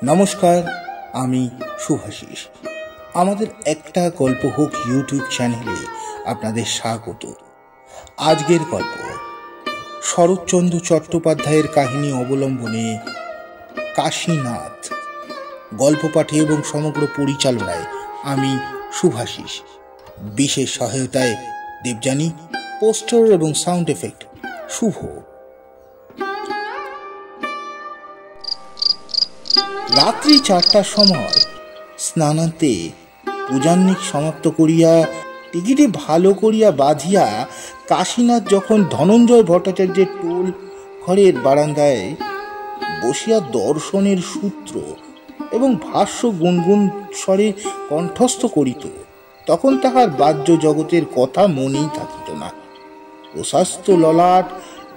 নমস্কার, আমি শুভাশিস। আমাদের একটা গল্প হোক ইউটিউব চ্যানেলে আপনাদের স্বাগত। আজকের গল্প শরৎচন্দ্র চট্টোপাধ্যায়ের কাহিনী অবলম্বনে কাশীনাথ। গল্প পাঠে এবং সমগ্র পরিচালনায় আমি শুভাশিস। বিশেষ সহায়তায় দেবযানী, পোস্টার এবং সাউন্ড এফেক্ট শুভ। রাত্রি 4টার সময় স্নানান্তে পূজান্নিক সমাপ্ত করিয়া টিকিটে ভালো করিয়া বাঁধিয়া কাশীনাথ যখন ধনঞ্জয় ভট্টাচার্যের টোল ঘরের বারান্দায় বসিয়া দর্শনের সূত্র এবং ভাষ্য গুনগুন স্বরে কণ্ঠস্থ করিত, তখন তাহার বাহ্য জগতের কথা মনেই থাকিত না। প্রশস্ত ললাট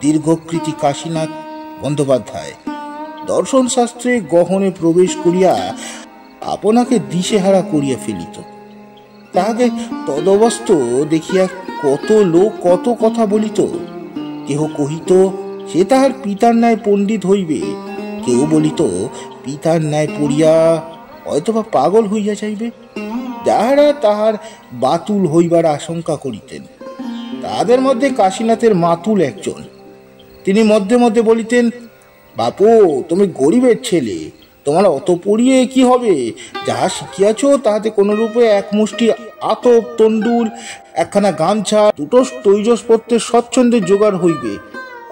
দীর্ঘকৃতি কাশীনাথ বন্দ্যোপাধ্যায় দর্শন শাস্ত্রে গহনে প্রবেশ করিয়া আপনাকে দিশেহারা করিয়া ফেলিত। তাহাকে তদবস্থ দেখিয়া কত লোক কত কথা বলিত। কেহ কহিত সে তাহার পিতার ন্যায় পণ্ডিত হইবে, কেউ বলিত পিতার ন্যায় পড়িয়া হয়তোবা পাগল হইয়া যাইবে। যাহারা তাহার বাতুল হইবার আশঙ্কা করিতেন, তাদের মধ্যে কাশীনাথের মাতুল একজন। তিনি মধ্যে মধ্যে বলিতেন, বাপু, তুমি গরিবের ছেলে, তোমার অত পড়িয়ে কি হবে? যাহা শিখিয়াছ তাহাতে কোনরূপে এক মুষ্টি আতপ তণ্ডুল, একখানা গামছা, দুটো তৈজসপত্রের স্বচ্ছন্দের জোগাড় হইবে।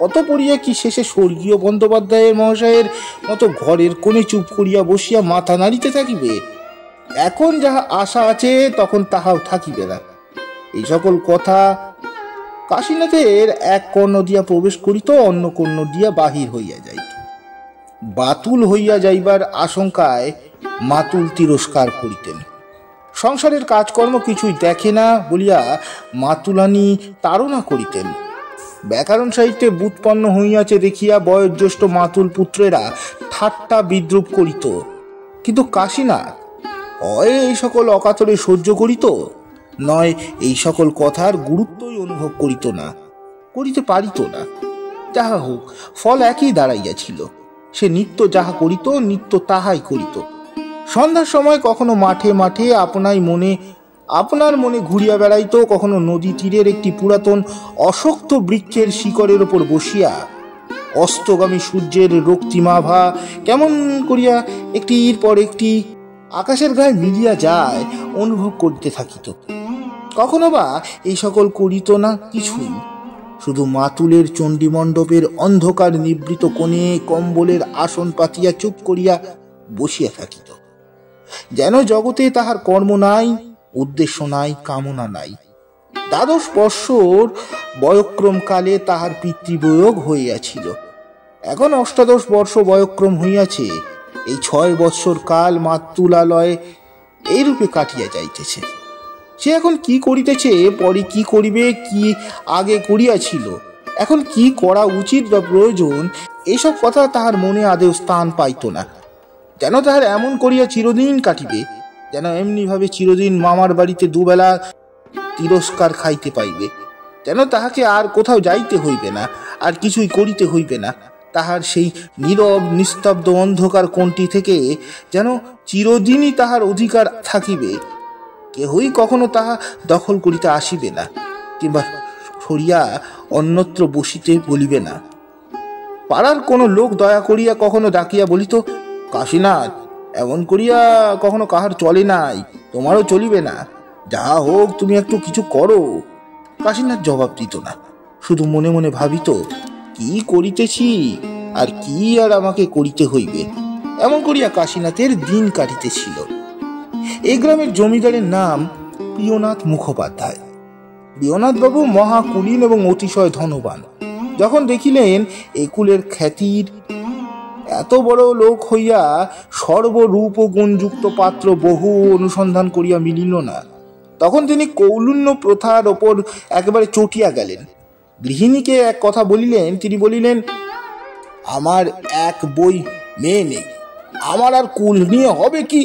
অত পড়িয়া কি শেষে স্বর্গীয় বন্দ্যোপাধ্যায়ের মহাশয়ের মতো ঘরের কোণে চুপ করিয়া বসিয়া মাথা নাড়িতে থাকিবে? এখন যাহা আশা আছে তখন তাহাও থাকিবে না। এই সকল কথা কাশীনাথের এক কর্ণ দিয়া প্রবেশ করিত, অন্য কর্ণ দিয়া বাহির হইয়া যাইত। বাতুল হইয়া যাইবার আশঙ্কায় মাতুল তিরস্কার করিতেন। সংসারের কাজকর্ম কিছুই দেখে না বলিয়া মাতুলানি তাড়না করিতেন। ব্যাকরণ সাহিত্যে বুৎপন্ন হইয়াছে দেখিয়া বয়োজ্যেষ্ঠ মাতুল পুত্রেরা ঠাট্টা বিদ্রুপ করিত। কিন্তু কাশীনাথ হয় এই সকল অকাতরে সহ্য করিত, নয় এই সকল কথার গুরুত্বই অনুভব করিত না, করিতে পারিত না। যাহা হোক, ফল একই দাঁড়াইয়াছিল। সে নিত্য যাহা করিত, নিত্য তাহাই করিত। সন্ধ্যার সময় কখনো মাঠে মাঠে আপনার মনে ঘুরিয়া বেড়াইত, কখনো নদী তীরের একটি পুরাতন অশক্ত বৃক্ষের শিকড়ের ওপর বসিয়া অস্তগামী সূর্যের রক্তিমাভা কেমন করিয়া একটির পর একটি আকাশের গায়ে মিলিয়া যায় অনুভব করিতে থাকিত। কখনো বা এই সকল করিত না কিছুই, শুধু মাতুলের চণ্ডীমণ্ডপের অন্ধকার নিবৃত কোণে কম্বলের আসন পাতিয়া চুপ করিয়া বসিয়া থাকিত। যেন জগতে তাহার কর্ম নাই, উদ্দেশ্য নাই, কামনা নাই। দ্বাদশ বৎসর বয়ক্রমকালে তাহার পিতৃবিয়োগ হইয়াছিল। এখন ৮ বর্ষ বয়ক্রম হইয়াছে। এই ৬ বৎসর কাল মাতুলালয়ে এইরূপে কাটিয়া যাইতেছে। সে এখন কি করিতেছে, পরে কি করিবে, কি আগে করিয়াছিল, এখন কি করা উচিত বা প্রয়োজন, এইসব কথা তাহার মনে আদেও স্থান পাইত না। যেন তাহার এমন করিয়া চিরদিন কাটিবে, যেন এমনি ভাবে চিরদিন মামার বাড়িতে দুবেলা তিরস্কার খাইতে পাইবে, যেন তাহাকে আর কোথাও যাইতে হইবে না, আর কিছুই করিতে হইবে না। তাহার সেই নীরব নিস্তব্ধ অন্ধকার কোণটি থেকে যেন চিরদিনই তাহার অধিকার থাকিবে। কেহই কখনো তাহা দখল করিতে আসিবে না, কিংবা সরিয়া অন্যত্র বসিতে বলিবে না। পাড়ার কোনো লোক দয়া করিয়া কখনো ডাকিয়া বলিত, কাশীনাথ, এমন করিয়া কখনো কাহার চলে নাই, তোমারও চলিবে না। যাহা হোক, তুমি একটু কিছু করো। কাশীনাথ জবাব দিত না, শুধু মনে মনে ভাবিত, কি করিতেছি আর কি আর আমাকে করিতে হইবে। এমন করিয়া কাশীনাথের দিন কাটিতেছিল। এই গ্রামের জমিদারের নাম প্রিয়নাথ মুখোপাধ্যায়। প্রিয়নাথ বাবু মহাকুলীন এবং অতিশয় ধনবান। যখন দেখিলেন এই কুলের খ্যাতির এত বড় লোক হইয়া সর্বরূপ ও গুণযুক্ত পাত্র বহু অনুসন্ধান করিয়া মিলিল না, তখন তিনি কৌলুন্য প্রথার ওপর একেবারে চটিয়া গেলেন। গৃহিণীকে এক কথা বলিলেন। তিনি বলিলেন, আমার এক বই মেয়ে নেই, আমার আর কুল নিয়ে হবে কি?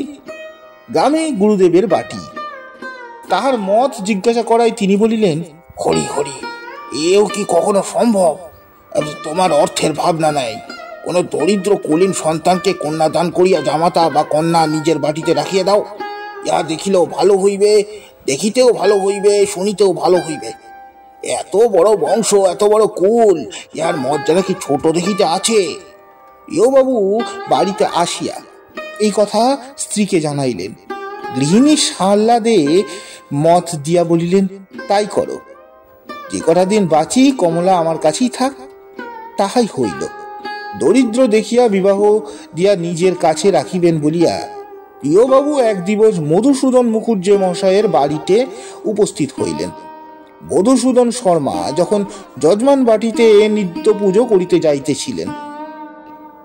গ্রামে গুরুদেবের বাটি। তাহার মত জিজ্ঞাসা করায় তিনি বলিলেন, হরি হরি, এও কি কখনো সম্ভব? তোমার অর্থের ভাবনা নাই, কোনো দরিদ্র কুলীন সন্তানকে কন্যাদান করিয়া জামাতা বা কন্যা নিজের বাটিতে রাখিয়া দাও। ইহা দেখিলেও ভালো হইবে, দেখিতেও ভালো হইবে, শুনিতেও ভালো হইবে। এত বড় বংশ, এত বড় কুল, ইহার মর্যাদা কি ছোট দেখিতে আছে? প্রিয়বাবু বাড়িতে আসিয়া এই কথা স্ত্রীকে জানাইলেন। গৃহিণী সাহ্লাদে মত দিয়া বলিলেন, তাই করো, যে কটা দিন বাঁচি কমলা আমার কাছেই থাক। তাহাই হইল। দরিদ্র দেখিয়া বিবাহ দিয়া নিজের কাছে রাখিবেন বলিয়া প্রিয়বাবু এক দিবস মধুসূদন মুখুজ্জে মশায়ের বাড়িতে উপস্থিত হইলেন। মধুসূদন শর্মা যখন যজমান বাটিতে নিত্য পুজো করিতে যাইতেছিলেন,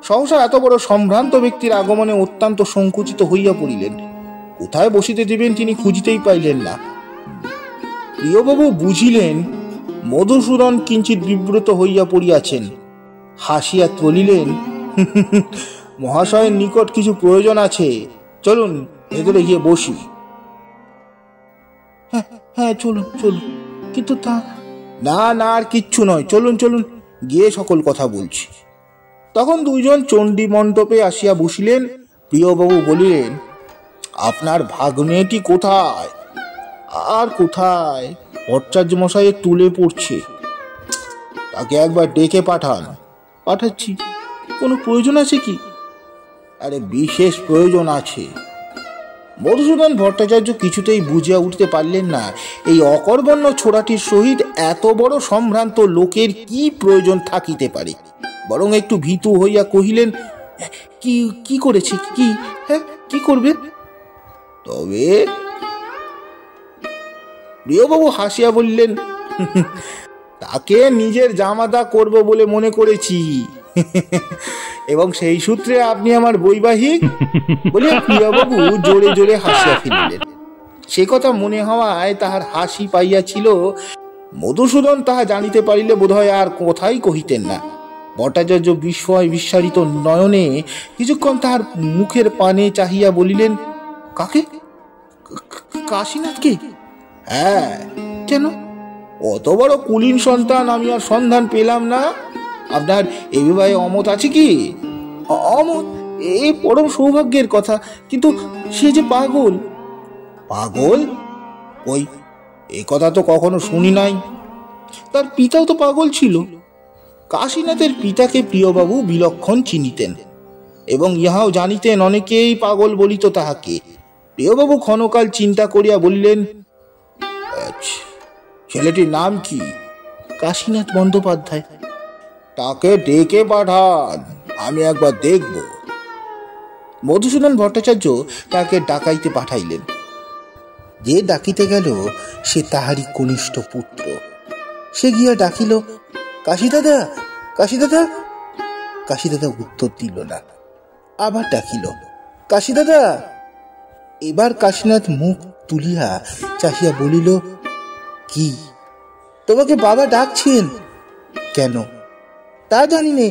সহসা এত বড় সম্ভ্রান্ত ব্যক্তির আগমনে অত্যন্ত সংকুচিত হইয়া পড়িলেন। কোথায় বসিতে দিবেন তিনি খুঁজিতেই পাইলেন না। প্রিয়বাবু বুঝিলেন মধুসূদন কিঞ্চিৎ বিব্রত হইয়া পড়িয়াছেন। হাসিয়া বলিলেন, মহাশয়ের নিকট কিছু প্রয়োজন আছে, চলুন ভেতরে গিয়ে বসি। হ্যাঁ হ্যাঁ, চলুন চলুন, কিন্তু তা না না, আর কিচ্ছু নয়, চলুন চলুন, গিয়ে সকল কথা বলছি। তখন দুইজন চণ্ডী মণ্ডপে আসিয়া বসিলেন। প্রিয়বাবু বলিলেন, আপনার ভাগ্নেটি কোথায়? আর কোথায়, ভট্টাচার্য মশাই তুলে পড়ছে, তাকে একবার ডেকে পাঠান। পাঠাচ্ছি। কোনো প্রয়োজন আছে কি? আরে বিশেষ প্রয়োজন আছে। মধুসূদন ভট্টাচার্য কিছুতেই বুঝিয়া উঠতে পারলেন না এই অকর্বণ্য ছোড়াটির সহিত এত বড় সম্ভ্রান্ত লোকের কি প্রয়োজন থাকিতে পারে। বরং একটু ভীতু হইয়া কহিলেন, কি কি করেছে, কি হ্যাঁ কি করবে? তবে প্রিয়বাবু হাসিয়া বললেন, তাকে নিজের জামাতা করব বলে মনে করেছি, এবং সেই সূত্রে আপনি আমার বৈবাহিক বলিয়া প্রিয়বাবু জোরে জোরে হাসিয়া ফেলিলেন। সে কথা মনে হওয়ায় তাহার হাসি পাইয়াছিল। মধুসূদন তাহা জানিতে পারিলে বোধহয় আর কথাই কহিতেন না। ভট্টাচার্য বিস্ময় বিস্মারিত নয়নে কিছুক্ষণ তাহার মুখের পানে চাহিয়া বলিলেন, কাকে? কাশীনাথকে? হ্যাঁ, কেন? অত বড় কুলীন সন্তান আমি আর সন্ধান পেলাম না। আপনার এ বিবাহে অমত আছে কি? অমত? এ পরম সৌভাগ্যের কথা, কিন্তু সে যে পাগল। পাগল? ওই এ কথা তো কখনো শুনি নাই। তার পিতাও তো পাগল ছিল। কাশীনাথের পিতাকে প্রিয়বাবু বিলক্ষণ চিনিতেন, এবং ইহাও জানিতেন অনেকেই পাগল বলিত তাহাকে। প্রিয়বাবু ক্ষণকাল চিন্তা করিয়া বলিলেন, ছেলেটির নাম কি? কাশীনাথ বন্দ্যোপাধ্যায়। তাকে ডেকে পাঠান, আমি একবার দেখব। মধুসূদন ভট্টাচার্য তাকে ডাকাইতে পাঠাইলেন। যে ডাকিতে গেল সে তাহারই কনিষ্ঠ পুত্র। সে গিয়া ডাকিল, কাশীদাদা, কাশীদাদা। কাশীদাদা উত্তর দিল না। আবার ডাকিল, কাশীদাদা। এবার কাশীনাথ মুখ তুলিয়া চাহিয়া বলিল, কি? তোমাকে বাবা ডাকছেন। কেন? তা জানি নে,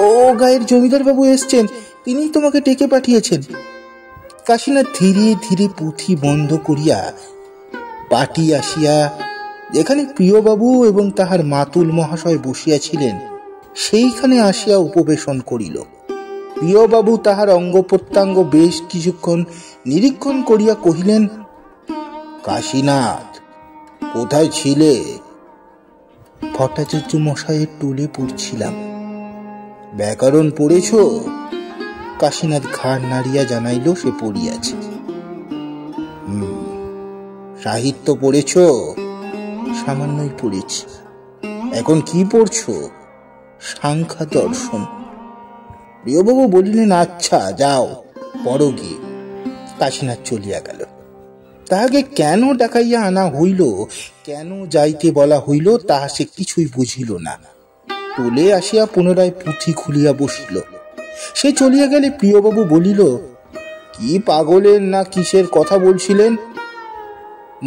ও গায়ের জমিদার বাবু এসছেন, তিনি তোমাকে ডেকে পাঠিয়েছেন। কাশীনাথ ধীরে ধীরে পুঁথি বন্ধ করিয়া বাটি আসিয়া যেখানে প্রিয়বাবু এবং তাহার মাতুল মহাশয় বসিয়াছিলেন সেইখানে আসিয়া উপবেশন করিল। প্রিয়বাবু তাহার অঙ্গ প্রত্যঙ্গ বেশ কিছুক্ষণ নিরীক্ষণ করিয়া কহিলেন, কাশীনাথ, কোথায় ছিলে? ভট্টাচার্য মশাইয়ের টুলে পড়ছিলাম। ব্যাকরণ পড়েছ? কাশীনাথ ঘাড় নাড়িয়া জানাইল সে পড়িয়াছে। সাহিত্য পড়েছ? সামান্যই পড়েছি। এখন কি পড়ছ? সাংখ্য দর্শন। প্রিয়বাবু বলিলেন, আচ্ছা যাও পড়ো গিয়ে। কাশীনাথ চলিয়া গেল। তাহাকে কেন ডাকাইয়া আনা হইল, কেন যাইতে বলা হইল, তাহা সে কিছুই বুঝিল না। টোলে আসিয়া পুনরায় পুঁথি খুলিয়া বসিল। সে চলিয়া গেলে প্রিয়বাবু বলিল, কি পাগলের না কিসের কথা বলছিলেন?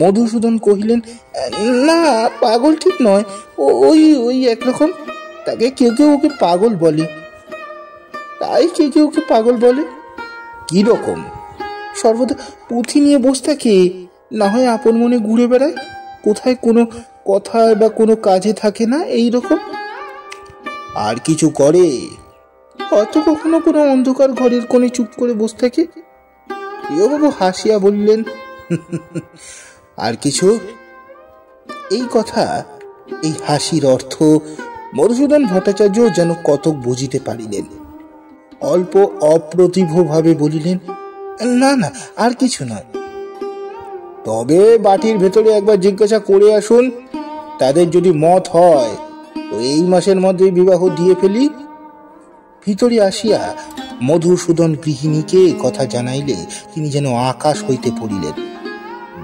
মধুসূদন কহিলেন, না পাগল ঠিক নয়, ওই ওই একরকম। তাকে কেউ কেউ ওকে পাগল বলে। তাই কেউ কেউ ওকে পাগল বলে। কি রকম? সর্বদা পুঁথি নিয়ে বসে থাকে, না হয় আপন মনে ঘুরে বেড়ায়, কোথায় কোনো কথায় বা কোনো কাজে থাকে না, এই রকম। আর কিছু করে? হয়তো কখনো কোনো অন্ধকার ঘরের কোণে চুপ করে বসে থাকে। প্রিয়বাবু হাসিয়া বললেন, আর কিছু? এই কথা, এই হাসির অর্থ মধুসূদন ভট্টাচার্য যেন কতক বুঝিতে পারিলেন। অল্প অপ্রতিভ ভাবে বলিলেন, না না, আর কিছু নয়। তবে বাটির ভেতরে একবার জিজ্ঞাসা করে আসুন, তাদের যদি মত হয় তো এই মাসের মধ্যে বিবাহ দিয়ে ফেলি। ভিতরে আসিয়া মধুসূদন গৃহিণীকে কথা জানাইলে তিনি যেন আকাশ হইতে পড়িলেন।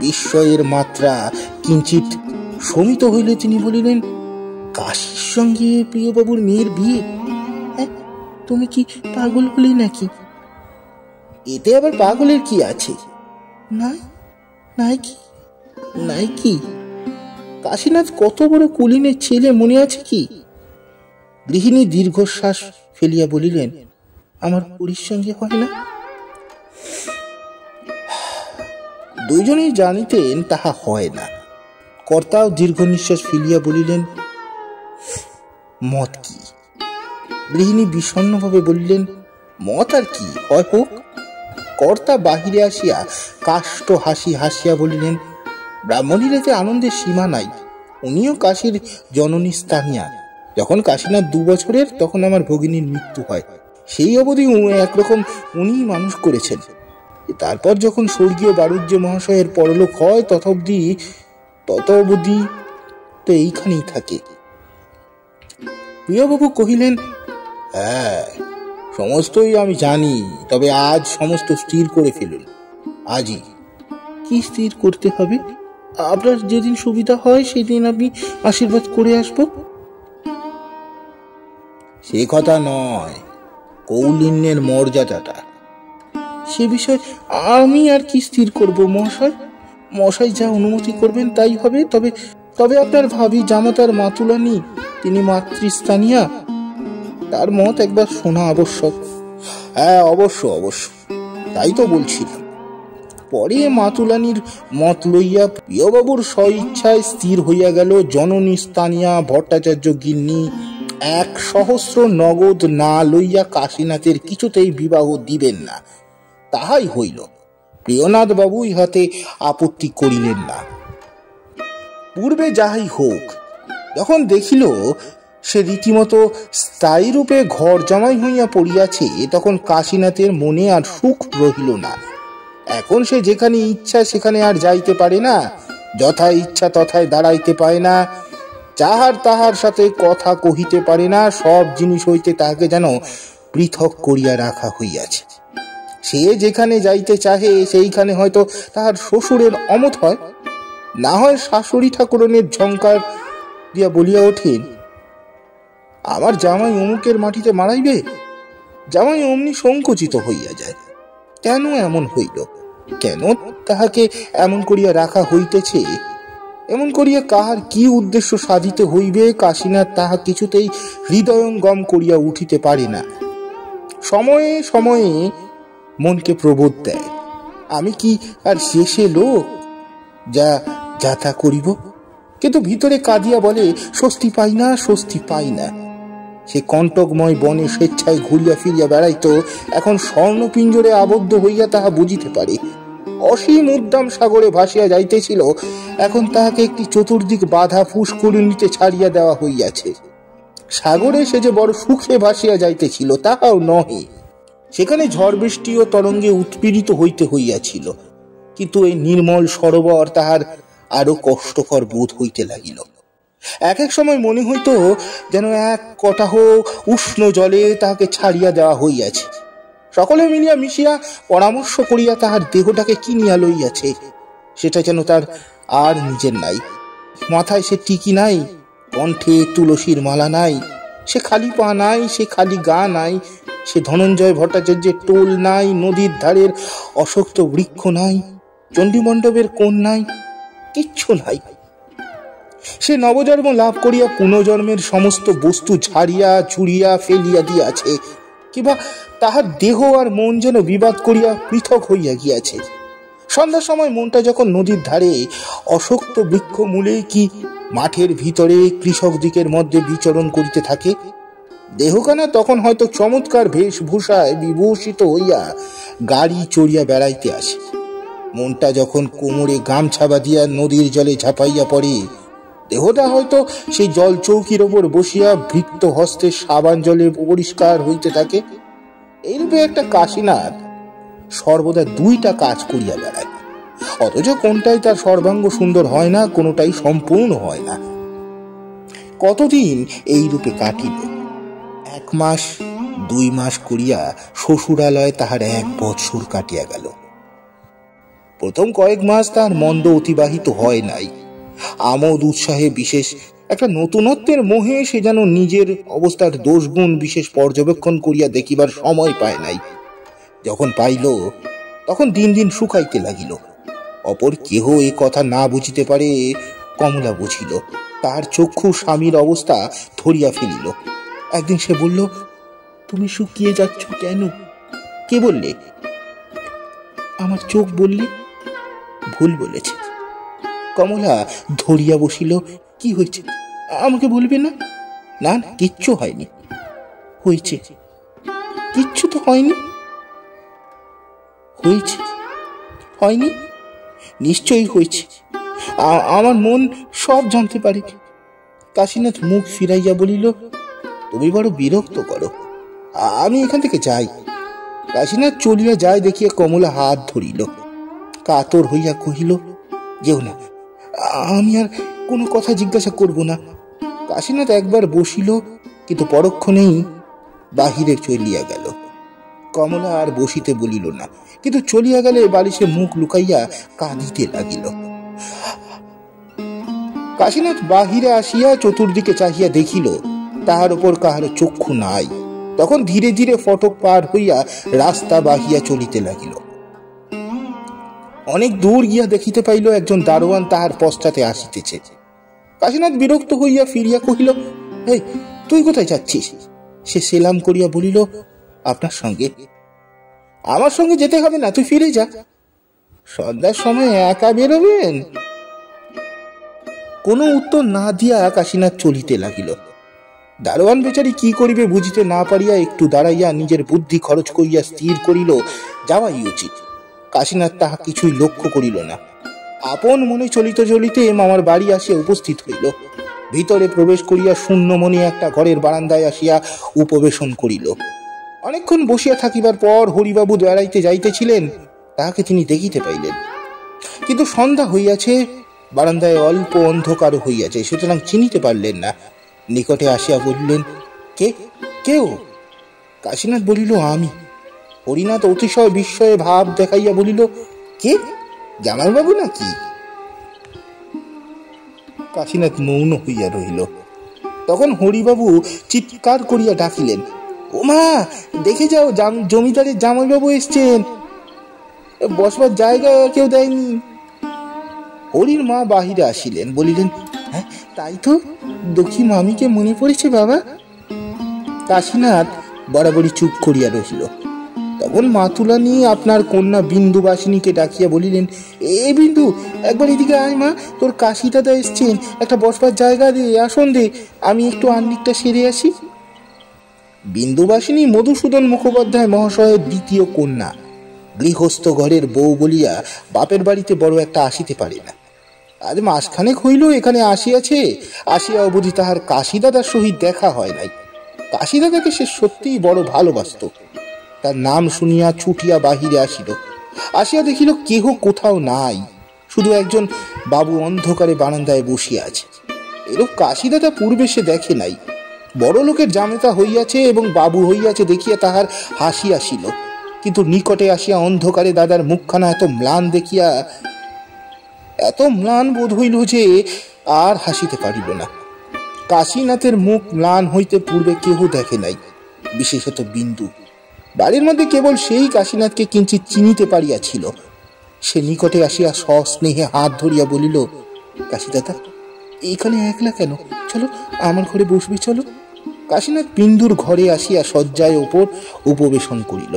বিস্ময়ের মাত্রা কিঞ্চিত শমিত হইলে তিনি বলিলেন, কাশীর সঙ্গে প্রিয়বাবুর মেয়ের বিয়ে? তুমি কি পাগল হলে নাকি? এতে আবার পাগলের কি আছে? নাই নাই কি নাই কি কাশীনাথ কত বড় কুলীনের ছেলে, মনে আছে কি? গৃহিণী দীর্ঘশ্বাস ফেলিয়া বলিলেন, আমার পুরীর সঙ্গে হয় না। দুইজনেই জানিতেন তাহা হয় না। কর্তাও দীর্ঘ নিঃশ্বাস ফেলিয়া বলিলেন, মত কি? গৃহিণী বিষণ্ণভাবে বলিলেন, মত আর কি, হয় হোক। কর্তা বাহিরে আসিয়া কাষ্ঠ হাসি হাসিয়া বলিলেন, ব্রাহ্মণীর এতে আনন্দের সীমা নাই। উনিও কাশীর জননী স্থানীয়া। যখন কাশীনাথ 2 বছরের তখন আমার ভগিনীর মৃত্যু হয়। সেই অবধি একরকম উনিই মানুষ করেছেন। তারপর যখন স্বর্গীয় বাণিজ্য মহাশয়ের পরলোক হয় তত অবধি তো এইখানেই থাকে। প্রিয়বাবু কহিলেন, হ্যাঁ, সমস্তই আমি জানি, তবে আজ সমস্ত স্থির করে ফেলুন। আজই। কি স্থির করতে হবে? আপনার যেদিন সুবিধা হয় সেদিন আমি আশীর্বাদ করে আসব। সে কথা নয়, কৌলিন্যের মর্যাদাটা। সে বিষয় আমি আর কি স্থির করব মহাশয়? মশাই যা অনুমতি করবেন তাই হবে। তবে আপনার ভাবি জামাতার মাতুলানি, তিনি মাতৃস্থানীয়া, তার মত একবার শোনা আবশ্যক। হ্যাঁ, অবশ্য অবশ্য, তাই তো বলছিলাম। পরে মাতুলানির মত লইয়া প্রিয়বাবুর স্বইচ্ছায় স্থির হইয়া গেল জননী স্থানীয়া ভট্টাচার্য গিন্নি 1,000 নগদ না লইয়া কাশীনাথের কিছুতেই বিবাহ দিবেন না। তাহাই হইল। প্রিয়নাথ বাবু ইহাতে আপত্তি করিলেন না। পূর্বে যাহাই হোক, যখন দেখিল সে রীতিমতো স্থায়ী রূপে ঘর জামাই হইয়া পড়িয়াছে, তখন কাশীনাথের মনে আর সুখ রহিল না। এখন সে যেখানে ইচ্ছা সেখানে আর যাইতে পারে না, যথা ইচ্ছা তথায় দাঁড়াইতে পারে না, যাহার তাহার সাথে কথা কহিতে পারে না। সব জিনিস হইতে তাহাকে যেন পৃথক করিয়া রাখা হইয়াছে। সে যেখানে যাইতে চাহে সেইখানে হয়তো তাহার শ্বশুরের অমত হয়, না হয় শাশুড়ি ঠাকুরনের ঝংকার দিয়া বলিয়া ওঠেন, আমার জামাই অমুকের মাটিতে মারাইবে। জামাই অমনি সংকুচিত হইয়া যায়। কেন এমন হইল? কেন তাহাকে এমন করিয়া রাখা হইতেছে? এমন করিয়া কাহার কি উদ্দেশ্য সাধিতে হইবে, কাশীনাথ তাহা কিছুতেই হৃদয়ঙ্গম করিয়া উঠিতে পারে না। সময়ে সময়ে মনকে প্রবোধ দেয়, আমি কি আর শেষে লোক, যা যাতা করিব? কিন্তু ভিতরে কাঁদিয়া বলে, স্বস্তি পাই না, স্বস্তি পাই না। সে কণ্টকময় বনে স্বেচ্ছায় ঘুরিয়া ফিরিয়া বেড়াইত, এখন স্বর্ণপিঞ্জরে আবদ্ধ হইয়া তাহা বুঝিতে পারে। অসীম উদ্দাম সাগরে ভাসিয়া যাইতেছিল, এখন তাহাকে একটি চতুর্দিক বাধা পুষ্করিণীতে ছাড়িয়া দেওয়া হইয়াছে। সাগরে সে যে বড় সুখে ভাসিয়া যাইতেছিল তাহাও নহে। সেখানে ঝড় বৃষ্টি ও তরঙ্গে উৎপীড়িত হইতে হইয়াছিল, কিন্তু এই নির্মল সরোবর তাহার আরো কষ্টকর বোধ হইতে লাগিল। এক এক সময় মনে হইত যেন এক কটাহ উষ্ণ জলে তাহাকে ছাড়িয়া দেওয়া হইয়াছে। সকলে মিলিয়া মিশিয়া পরামর্শ করিয়া তাহার দেহটাকে কিনিয়া লইয়াছে। সেটা যেন তার আর নিজের নাই। মাথায় সে টিকি নাই, কণ্ঠে তুলসীর মালা নাই, সে খালি পা নাই, সে খালি গা নাই, সে ধনঞ্জয় ভট্টাচার্যের টোল নাই, নদীর ধারের অশক্ত বৃক্ষ নাই, চণ্ডীমণ্ডপের কোণ নাই, কিচ্ছু নাই। সে নবজন্ম লাভ করিয়া পুনর্জন্মের সমস্ত বস্তু ঝাড়িয়া ঝুড়িয়া ফেলিয়া দিয়াছে, কিংবা তাহার দেহ আর মন যেন বিবাদ করিয়া পৃথক হইয়া গিয়াছে। সন্ধ্যার সময় মনটা যখন নদীর ধারে অশক্ত বৃক্ষ মূলে কি মাঠের ভিতরে কৃষক দিকের মধ্যে বিচরণ করিতে থাকে, দেহখানা তখন হয়তো চমৎকার বেশভূষায় বিভূষিত হইয়া গাড়ি চড়িয়া বেড়াইতে আসে। মনটা যখন কোমরে গামছা বাঁধিয়া নদীর জলে ঝাঁপাইয়া পড়ে, দেহটা হয়তো সেই জল চৌকির ওপর বসিয়া বৃত্ত হস্তে সাবান জলে পরিষ্কার হইতে থাকে। এইরূপে একটা কাশীনাথ সর্বদা দুইটা কাজ করিয়া বেড়ায়, অথচ কোনটাই তার সর্বাঙ্গ সুন্দর হয় না, কোনোটাই সম্পূর্ণ হয় না। কতদিন এই রূপে কাটিল। 1 মাস 2 মাস করিয়া শ্বশুরালয়ে তাহার 1 বৎসর কাটিয়া গেল। প্রথম কয়েক মাস তার মন্দ অতিবাহিত হয় নাই। আমোদ উৎসাহে বিশেষ একটা নতুনত্বের মোহে সে যেন নিজের অবস্থার দোষগুণ বিশেষ পর্যবেক্ষণ করিয়া দেখিবার সময় পায় নাই। যখন পাইল তখন দিন দিন শুকাইতে লাগিল। অপর কেহ এ কথা না বুঝিতে পারে, কমলা বুঝিল। তার চক্ষু স্বামীর অবস্থা ধরিয়া ফেলিল। একদিন সে বলল, তুমি শুকিয়ে যাচ্ছ কেন? কে বললে? আমার চোখ বললে। ভুল বলেছে। কমলা ধরিয়া বসিল। কি হয়েছে আমাকে বলবে না? না না, কিচ্ছু হয়নি। হয়েছে। কিচ্ছু তো হয়নি। হয়েছে। হয়নি? নিশ্চয়ই হয়েছে। আমার মন সব জানতে পারে। কাশীনাথ মুখ ফিরাইয়া বলিল, তুমি বড় বিরক্ত করো, আমি এখান থেকে যাই। কাশীনাথ চলিয়া যায় দেখিয়া কমলা হাত ধরিল। কাতর হইয়া কহিল, যেও না, আমি আর কোনো কথা জিজ্ঞাসা করব না। কাশীনাথ একবার বসিল, কিন্তু পরক্ষণেই বাহিরে চলিয়া গেল। কমলা আর বসিতে বলিল না, কিন্তু চলিয়া গেলে বালিশে মুখ লুকাইয়া কাঁদিতে লাগিল। কাশীনাথ বাহিরে আসিয়া চতুর্দিকে চাহিয়া দেখিল তাহার উপর কাহার চক্ষু নাই। তখন ধীরে ধীরে ফটক পার হইয়া রাস্তা বাহিয়া চলিতে লাগিল। অনেক দূর গিয়া দেখিতে পাইল একজন দারোয়ান তাহার পশ্চাতে আসিতেছে। কাশীনাথ বিরক্ত হইয়া ফিরিয়া কহিল, এই তুই কোথায় যাচ্ছিস? সে সেলাম করিয়া বলিল, আপনার সঙ্গে। আমার সঙ্গে যেতে হবে না, তুই ফিরে যা। সন্ধ্যার সময় একা বেরোবেন? কোনো উত্তর না দিয়া কাশীনাথ চলিতে লাগিল। দারোয়ান বেচারি কি করিবে বুঝিতে না পারিয়া একটু দাঁড়াইয়া নিজের বুদ্ধি খরচ করিয়া স্থির করিল যাওয়াই উচিত। কাশীনাথ তাহা কিছুই লক্ষ্য করিল না। আপন মনে চলিতে চলিতে মামার বাড়ি আসিয়া উপস্থিত হইল। ভিতরে প্রবেশ করিয়া শূন্য মনে একটা ঘরের বারান্দায় আসিয়া উপবেশন করিল। অনেকক্ষণ বসিয়া থাকিবার পর হরিবাবু বেড়াইতে যাইতেছিলেন, তাহাকে তিনি দেখিতে পাইলেন। কিন্তু সন্ধ্যা হইয়াছে, বারান্দায় অল্প অন্ধকার হইয়াছে, সুতরাং চিনিতে পারলেন না। নিকটে আসিয়া বলিলেন, কে কেউ? কাশীনাথ বলিল, আমি। হরিনাথ অতিশয় বিস্ময়ে ভাব দেখাইয়া বলিল, কে? জামাইবাবু নাকি? কাশীনাথ মৌন হইয়া রহিল। তখন হরিবাবু চিৎকার করিয়া ডাকিলেন, ওমা, দেখে যাও, জমিদারের জামাইবাবু এসছেন, বসবার জায়গা কেউ দেয়নি। হরির মা বাহিরে আসিলেন, বলিলেন, হ্যাঁ তাই তো, দক্ষী মামিকে মনে পড়েছে বাবা। কাশীনাথ বরাবরই চুপ করিয়া রহিল। তখন মাতুলা নিয়ে আপনার কন্যা বিন্দুবাসিনীকে ডাকিয়া বলিলেন, এ বিন্দু, একবার এদিকে আয় মা, তোর কাশী দাদা এসছেন, একটা বসবার জায়গা দে, আসন দে, আমি একটু আহ্নিকটা সেরে আসি। বিন্দুবাসিনী মধুসূদন মুখোপাধ্যায় মহাশয়ের দ্বিতীয় কন্যা। গৃহস্থ ঘরের বউ বলিয়া বাপের বাড়িতে বড় একটা আসিতে পারে না। আজ মাসখানেক হইল এখানে আসিয়াছে, আসিয়া অবধি তাহার কাশীদাদার সহিত দেখা হয় নাই। কাশীদাদাকে সে সত্যিই বড় ভালোবাসত। তার নাম শুনিয়া ছুটিয়া বাহিরে আসিল। আসিয়া দেখিল কেহ কোথাও নাই, শুধু একজন বাবু অন্ধকারে বারান্দায় বসিয়া আছে। এরূপ কাশীদাদা পূর্বে সে দেখে নাই। বড় লোকের জামেতা হইয়াছে এবং বাবু হইয়াছে দেখিয়া তাহার হাসি আসিল, কিন্তু নিকটে আসিয়া অন্ধকারে দাদার মুখখানা এত ম্লান দেখিয়া এত ম্লান বোধ হইল যে আর হাসিতে পারিল না। কাশীনাথের মুখ ম্লান হইতে পূর্বে কেহ দেখে নাই, বিশেষত বিন্দু। বাড়ির মধ্যে কেবল সেই কাশীনাথকে কিঞ্চিৎ চিনিতে পারিয়াছিল। সে নিকটে আসিয়া সস্নেহে হাত ধরিয়া বলিল, কাশীদাদা, এইখানে একলা কেন? চলো, আমার ঘরে বসবি, চলো। কাশীনাথ বিন্দুর ঘরে আসিয়া শয্যায় ওপর উপবেশন করিল।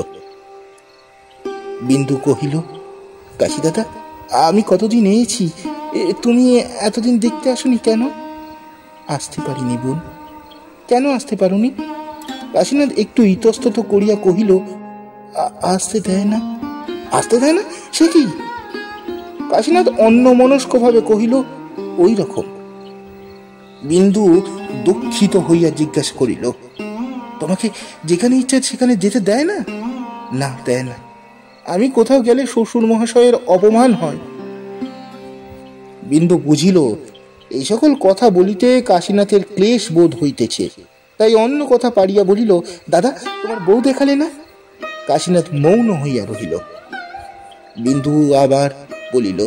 বিন্দু কহিল, কাশীদাদা, আমি কতদিন এসেছি, তুমি এতদিন দেখতে আসনি কেন? আসতে পারিনি বোন। কেন আসতে পারোনি? কাশীনাথ একটু ইতস্তত করিয়া কহিল, আসতে দেয় না? আসতে দেয় না সে কি? কাশীনাথ অন্যমনস্ক ভাবে কহিল, ওই রকম। বিন্দু দুঃখিত হইয়া জিজ্ঞাসা করিল, তোমাকে যেখানে ইচ্ছা সেখানে যেতে দেয় না? না, দেয় না। আমি কোথাও গেলে শ্বশুর মহাশয়ের অপমান হয়। বিন্দু বুঝিল এই সকল কথা বলিতে কাশীনাথের ক্লেশ বোধ হইতেছে, তাই অন্য কথা পারিয়া বলিল, দাদা, তোমার বউ দেখালে না? কাশীনাথ মৌন হইয়া রহিল। বিন্দু আবার বলিল,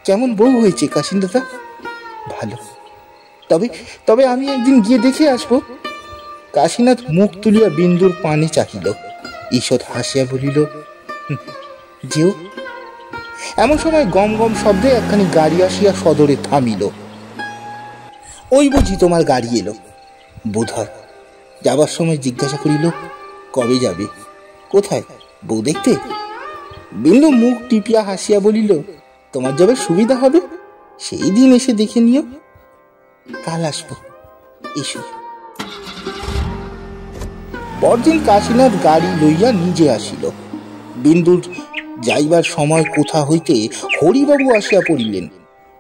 কেমন বউ হয়েছে কাশীন দাদা? ভালো। তবে তবে আমি একদিন গিয়ে দেখে আসবো। কাশীনাথ মুখ তুলিয়া বিন্দুর পানে চাহিল। ঈষৎ হাসিয়া বলিল, যেও। এমন সময় গম গম শব্দে একখানি গাড়ি আসিয়া সদরে থামিল। ওই বুঝি তোমার গাড়ি এলো বোধ হয়। যাবার সময় জিজ্ঞাসা করিল, কবে যাবে? কোথায়? বউ দেখতে? বিন্দু মুখ টিপিয়া হাসিয়া বলিল, তোমার যাবে সুবিধা হবে, সেই দিন এসে দেখে নিও। কাল আসবো, এসো। পরদিন কাশীনাথ গাড়ি লইয়া নিজে আসিল। বিন্দুর যাইবার সময় কোথা হইতে হরিবাবু আসিয়া পড়িলেন।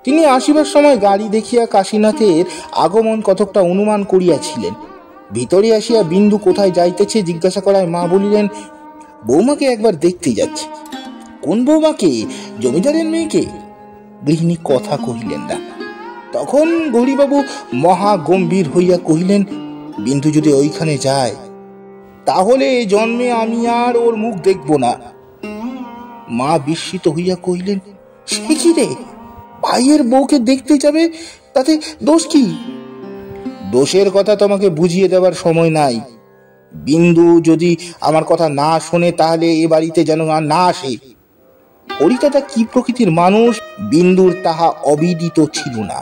তিনি আসিবার সময় গাড়ি দেখিয়া কাশীনাথের আগমন কতকটা অনুমান করিয়াছিলেন। ভিতরে আসিয়া বিন্দু কোথায় যাইতেছে জিজ্ঞাসা করায় মা বলিলেন, বৌমাকে একবার দেখতে যাচ্ছে। কোন বৌমাকে? জমিদারের মেয়েকে? গৃহিণী কথা কহিলেন না। তখন হরিবাবু মহা গম্ভীর হইয়া কহিলেন, বিন্দু যদি ওইখানে যায় তাহলে জন্মে আমি আর ওর মুখ দেখব না। মা বিস্মিত হইয়া কহিলেন, সে কি রে, ভাইয়ের বউকে দেখতে যাবে, তাতে দোষ কি? দোষের কথা তোমাকে বুঝিয়ে দেওয়ার সময় নাই। বিন্দু যদি আমার কথা না শোনে তাহলে এ বাড়িতে যেন আর না আসে। হরিদাদা কি প্রকৃতির মানুষ বিন্দুর তাহা অবিদিত ছিল না।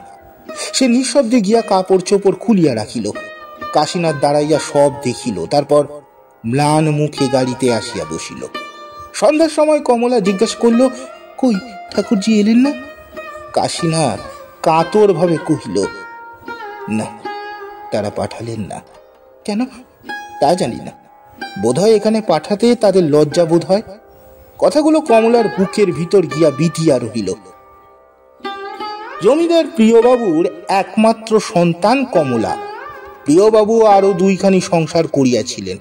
সে নিঃশব্দে গিয়া কাপড় চোপড় খুলিয়া রাখিল। কাশীনাথ দাঁড়াইয়া সব দেখিল, তারপর ম্লান মুখে গাড়িতে আসিয়া বসিল। সন্ধ্যার সময় কমলা জিজ্ঞাসা করল, কই ঠাকুরজি এলেন না? কাশীনাথ কাতর ভাবে কহিল, না, তারা পাঠালেন না। কেন তা জানি না, বোধহয় এখানে পাঠাতে তাদের লজ্জা বোধ হয়। কথাগুলো কমলার বুকের ভিতর গিয়া বিধিয়া রহিল। জমিদার প্রিয়বাবুর একমাত্র সন্তান কমলা। প্রিয়বাবু আরো দুইখানি সংসার করিয়াছিলেন,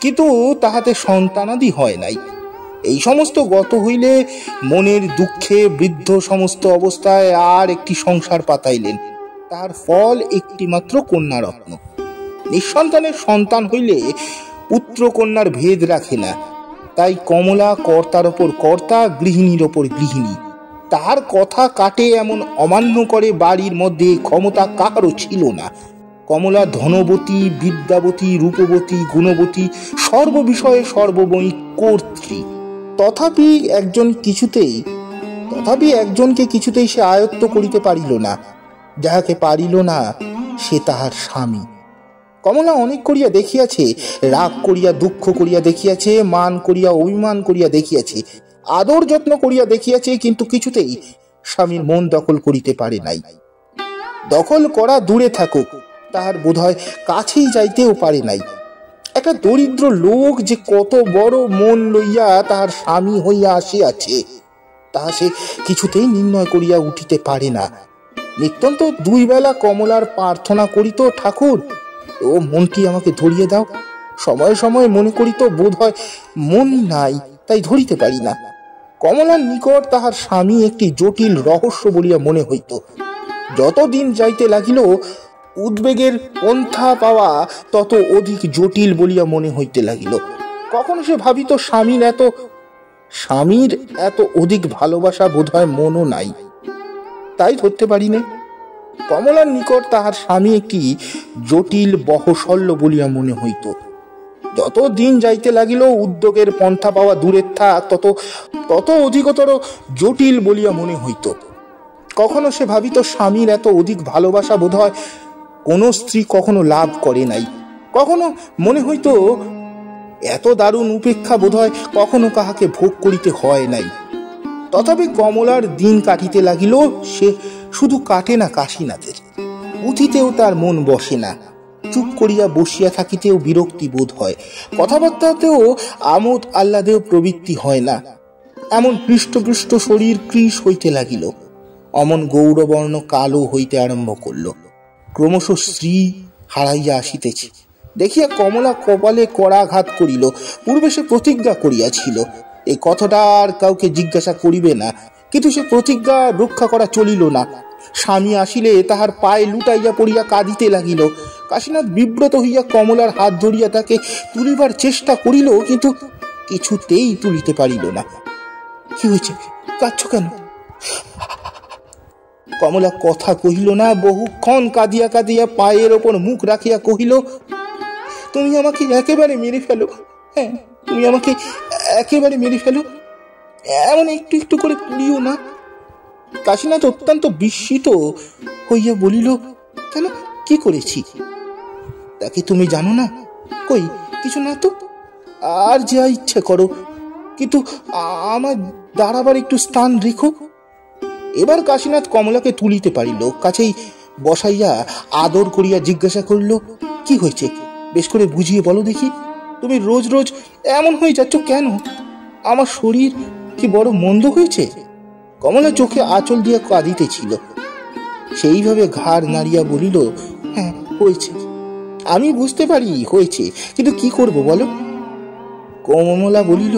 কিন্তু তাহাতে সন্তানাদি হয় নাই। এই সমস্ত গত হইলে মনের দুঃখে বৃদ্ধ সমস্ত অবস্থায় আর একটি সংসার পাতাইলেন। তার ফল একটি মাত্র কন্যা রত্ন। নিঃসন্তানের সন্তান হইলে পুত্র কন্যার ভেদ রাখে না, তাই কমলা কর্তার ওপর কর্তা, গৃহিণীর ওপর গৃহিণী। তার কথা কাটে এমন অমান্য করে বাড়ির মধ্যে ক্ষমতা কারও ছিল না। কমলা ধনবতী, বিদ্যাবতী, রূপবতী, গুণবতী, সর্ববিষয়ে সর্বময়ী কর্ত্রী। তথাপি একজনকে কিছুতেই সে আয়ত্ত করিতে পারিল না। যাহাকে পারিল না সে তাহার স্বামী। কমলা অনেক করিয়া দেখিয়াছে, রাগ করিয়া দুঃখ করিয়া দেখিয়াছে, মান করিয়া অভিমান করিয়া দেখিয়াছে, আদর যত্ন করিয়া দেখিয়াছে, কিন্তু কিছুতেই স্বামীর মন দখল করিতে পারে নাই। দখল করা দূরে থাকুক, তাহার বোধহয় কাছেই যাইতেও পারে নাই। একটা দরিদ্র লোক যে কত বড় মন লইয়া তাহার স্বামী হইয়া আসিয়াছে তাহা সে কিছুতেই নির্ণয় করিয়া উঠিতে পারে না। নিত্যন্ত দুই বেলা কমলার প্রার্থনা করিত, ঠাকুর ও মনটি আমাকে ধরিয়ে দাও। সময়ে সময়ে মনে করিত বোধ হয় মন নাই, তাই ধরিতে পারি না। কমলার নিকট তাহার স্বামী একটি জটিল রহস্য বলিয়া মনে হইত। যত দিন যাইতে লাগিল উদ্বেগের পন্থা পাওয়া তত অধিক জটিল বলিয়া মনে হইতে লাগিল। কখনো সে ভাবিত স্বামীর এত অধিক ভালোবাসা বোধ হয় মনও নাই, তাই ধরতে পারি না। কমলার নিকট তাহার স্বামী একটি জটিল বহশল্য বলিয়া মনে হইত। যত দিন যাইতে লাগিল উদ্যোগের পন্থা পাওয়া দূরের থাক তত অধিকতর জটিল বলিয়া মনে হইত। কখনো সে ভাবিত স্বামীর এত অধিক ভালোবাসা বোধ হয় কোন স্ত্রী কখনো লাভ করে নাই। কখনো মনে হইত এত দারুণ উপেক্ষা বোধ হয় কখনো কাহাকে ভোগ করিতে হয় নাই। তথাপি কমলার দিন কাটিতে লাগিল। সে শুধু কাটে না কাশীনাথের, পুঁথিতেও তার মন বসে না। চুপ করিয়া বসিয়া থাকিতেও বিরক্তি বোধ হয়, কথাবার্তাতেও আমোদ আহ্লাদেও প্রবৃত্তি হয় না। এমন হৃষ্টপুষ্ট শরীর কৃশ হইতে লাগিল, অমন গৌরবর্ণ কালো হইতে আরম্ভ করল। ক্রমশ শ্রী হারাইয়া আসিতেছে দেখিয়া কমলা কপালে করাঘাত করিল। পূর্বে সে প্রতিজ্ঞা করিয়াছিল এই কথাটা আর কাউকে জিজ্ঞাসা করিবে না, কিন্তু সে প্রতিজ্ঞা রক্ষা করা চলিল না। স্বামী আসিলে তাহার পায়ে লুটাইয়া পড়িয়া কাঁদিতে লাগিল। কাশীনাথ বিব্রত হইয়া কমলার হাত ধরিয়া তাকে তুলিবার চেষ্টা করিল, কিন্তু কিছুতেই তুলিতে পারিল না। কি হয়েছে, কাঁদছ কেন? কমলা কথা কহিল না। বহুক্ষণ কাঁদিয়া কাঁদিয়া পায়ের ওপর মুখ রাখিয়া কহিল, তুমি আমাকে একেবারে মেরে ফেলো। হ্যাঁ, তুমি আমাকে একেবারে মেরে ফেলো, এমন একটু একটু করে পুড়িও না। কাশীনাথ অত্যন্ত বিস্মিত হইয়া বলিল, কেন, কি করেছি? তাকে তুমি জানো না? কই, কিছু না তো। আর যা ইচ্ছে করো, কিন্তু আমার দাঁড়াবার একটু স্থান রেখো। এবার কাশীনাথ কমলাকে তুলিতে পারিল। কাছেই বসাইয়া আদর করিয়া জিজ্ঞাসা করিল, কি হয়েছে, বেশ করে বুঝিয়ে বলো দেখি। তুমি রোজ রোজ এমন হয়ে যাচ্ছ কেন? আমার শরীর কি বড় মন্দ হয়েছে? কমলা চোখে আঁচল দিয়া কাঁদিতেছিল। সেইভাবে ঘাড় নাড়িয়া বলিল, হ্যাঁ হয়েছে, আমি বুঝতে পারি হয়েছে, কিন্তু কি করব বলো। কমলা বলিল,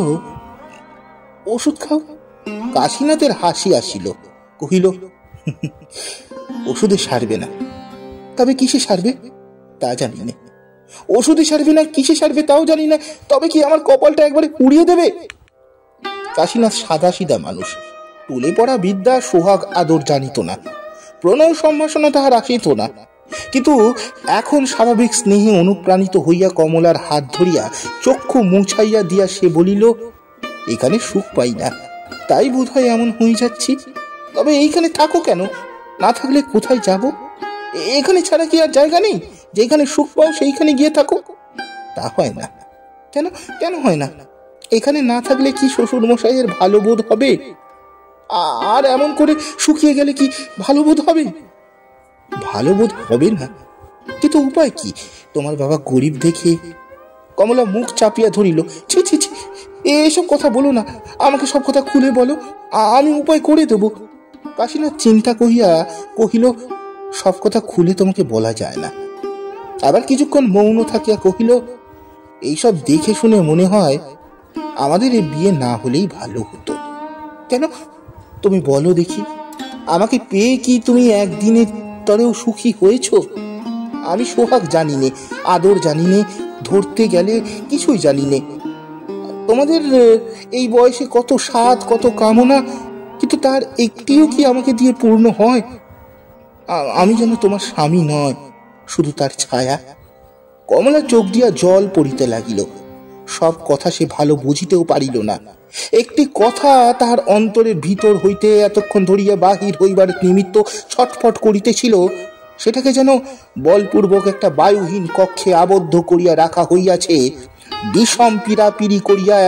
ওষুধ খাও। কাশীনাথের হাসি আসিল, কহিল, ওষুধে সারবে না। তবে কিসে সারবে তা জানি না। ওষুধে সারবে না, কিসে সারবে তাও জানি না, তবে কি আমার কপালটা একবারে পুড়িয়ে দেবে? কাশীনাথ সাদা সিধা মানুষ, তুলে পড়া বিদ্যা সোহাগ আদর জানিত না, প্রণয় সম্ভাষণা তাহার আসিত না। কিন্তু এখন স্বাভাবিক স্নেহে অনুপ্রাণিত হইয়া কমলার হাত ধরিয়া চক্ষু মুছাইয়া দিয়া সে বলিল, এখানে সুখ পাই না, তাই বোধ হয় এমন হয়ে যাচ্ছি। তবে এইখানে থাকো কেন? না থাকলে কোথায় যাব? এখানে ছাড়া কি আর জায়গা নেই? যেখানে সুখ পাও সেইখানে গিয়ে থাকো। তা হয় না। কেন, কেন হয় না? এখানে না থাকলে কি শ্বশুর মশাইয়ের ভালো বোধ হবে? আর এমন করে শুকিয়ে গেলে কি ভালো বোধ হবে? ভালো বোধ হবে না, কিন্তু উপায় কি? তোমার বাবা গরিব দেখে। কমলা মুখ চাপিয়া ধরিল, ছি ছি ছি, এসব কথা বলো না, আমাকে সব কথা খুলে বলো, আমি উপায় করে দেব। কাশীনাথ চিন্তা করিয়া কহিল, সব কথা খুলে তোমাকে বলা যায় না। আবার কিছুক্ষণ মৌন থাকিয়া কহিল, এইসব দেখে শুনে মনে হয় আমাদের এই বিয়ে না হলেই ভালো হতো। কেন, তুমি বলো দেখি, আমাকে পেয়ে কি তুমি একদিনের তরেও সুখী হয়েছ? আমি সোহাগ জানি নে, আদর জানি নে, ধরতে গেলে কিছুই জানি নে। তোমাদের এই বয়সে কত স্বাদ, কত কামনা, কিন্তু তার একটিও কি আমাকে দিয়ে পূর্ণ হয়? আমি যেন তোমার স্বামী নয়, শুধু তার ছায়া। কমলা চোখ দিয়া জল পড়িতে লাগিল। সব কথা সে ভালো বুঝিতেও পারিল না। একটি কথা তাহার অন্তরের ভিতর হইতে এতক্ষণ ধরিয়া বাহির হইবার নিমিত্ত ছটফট করিতেছিল, সেটাকে যেন বলপূর্বক একটা বায়ুহীন কক্ষে আবদ্ধ করিয়া রাখা হইয়াছে। বিষম পীড়াপিড়ি করিয়া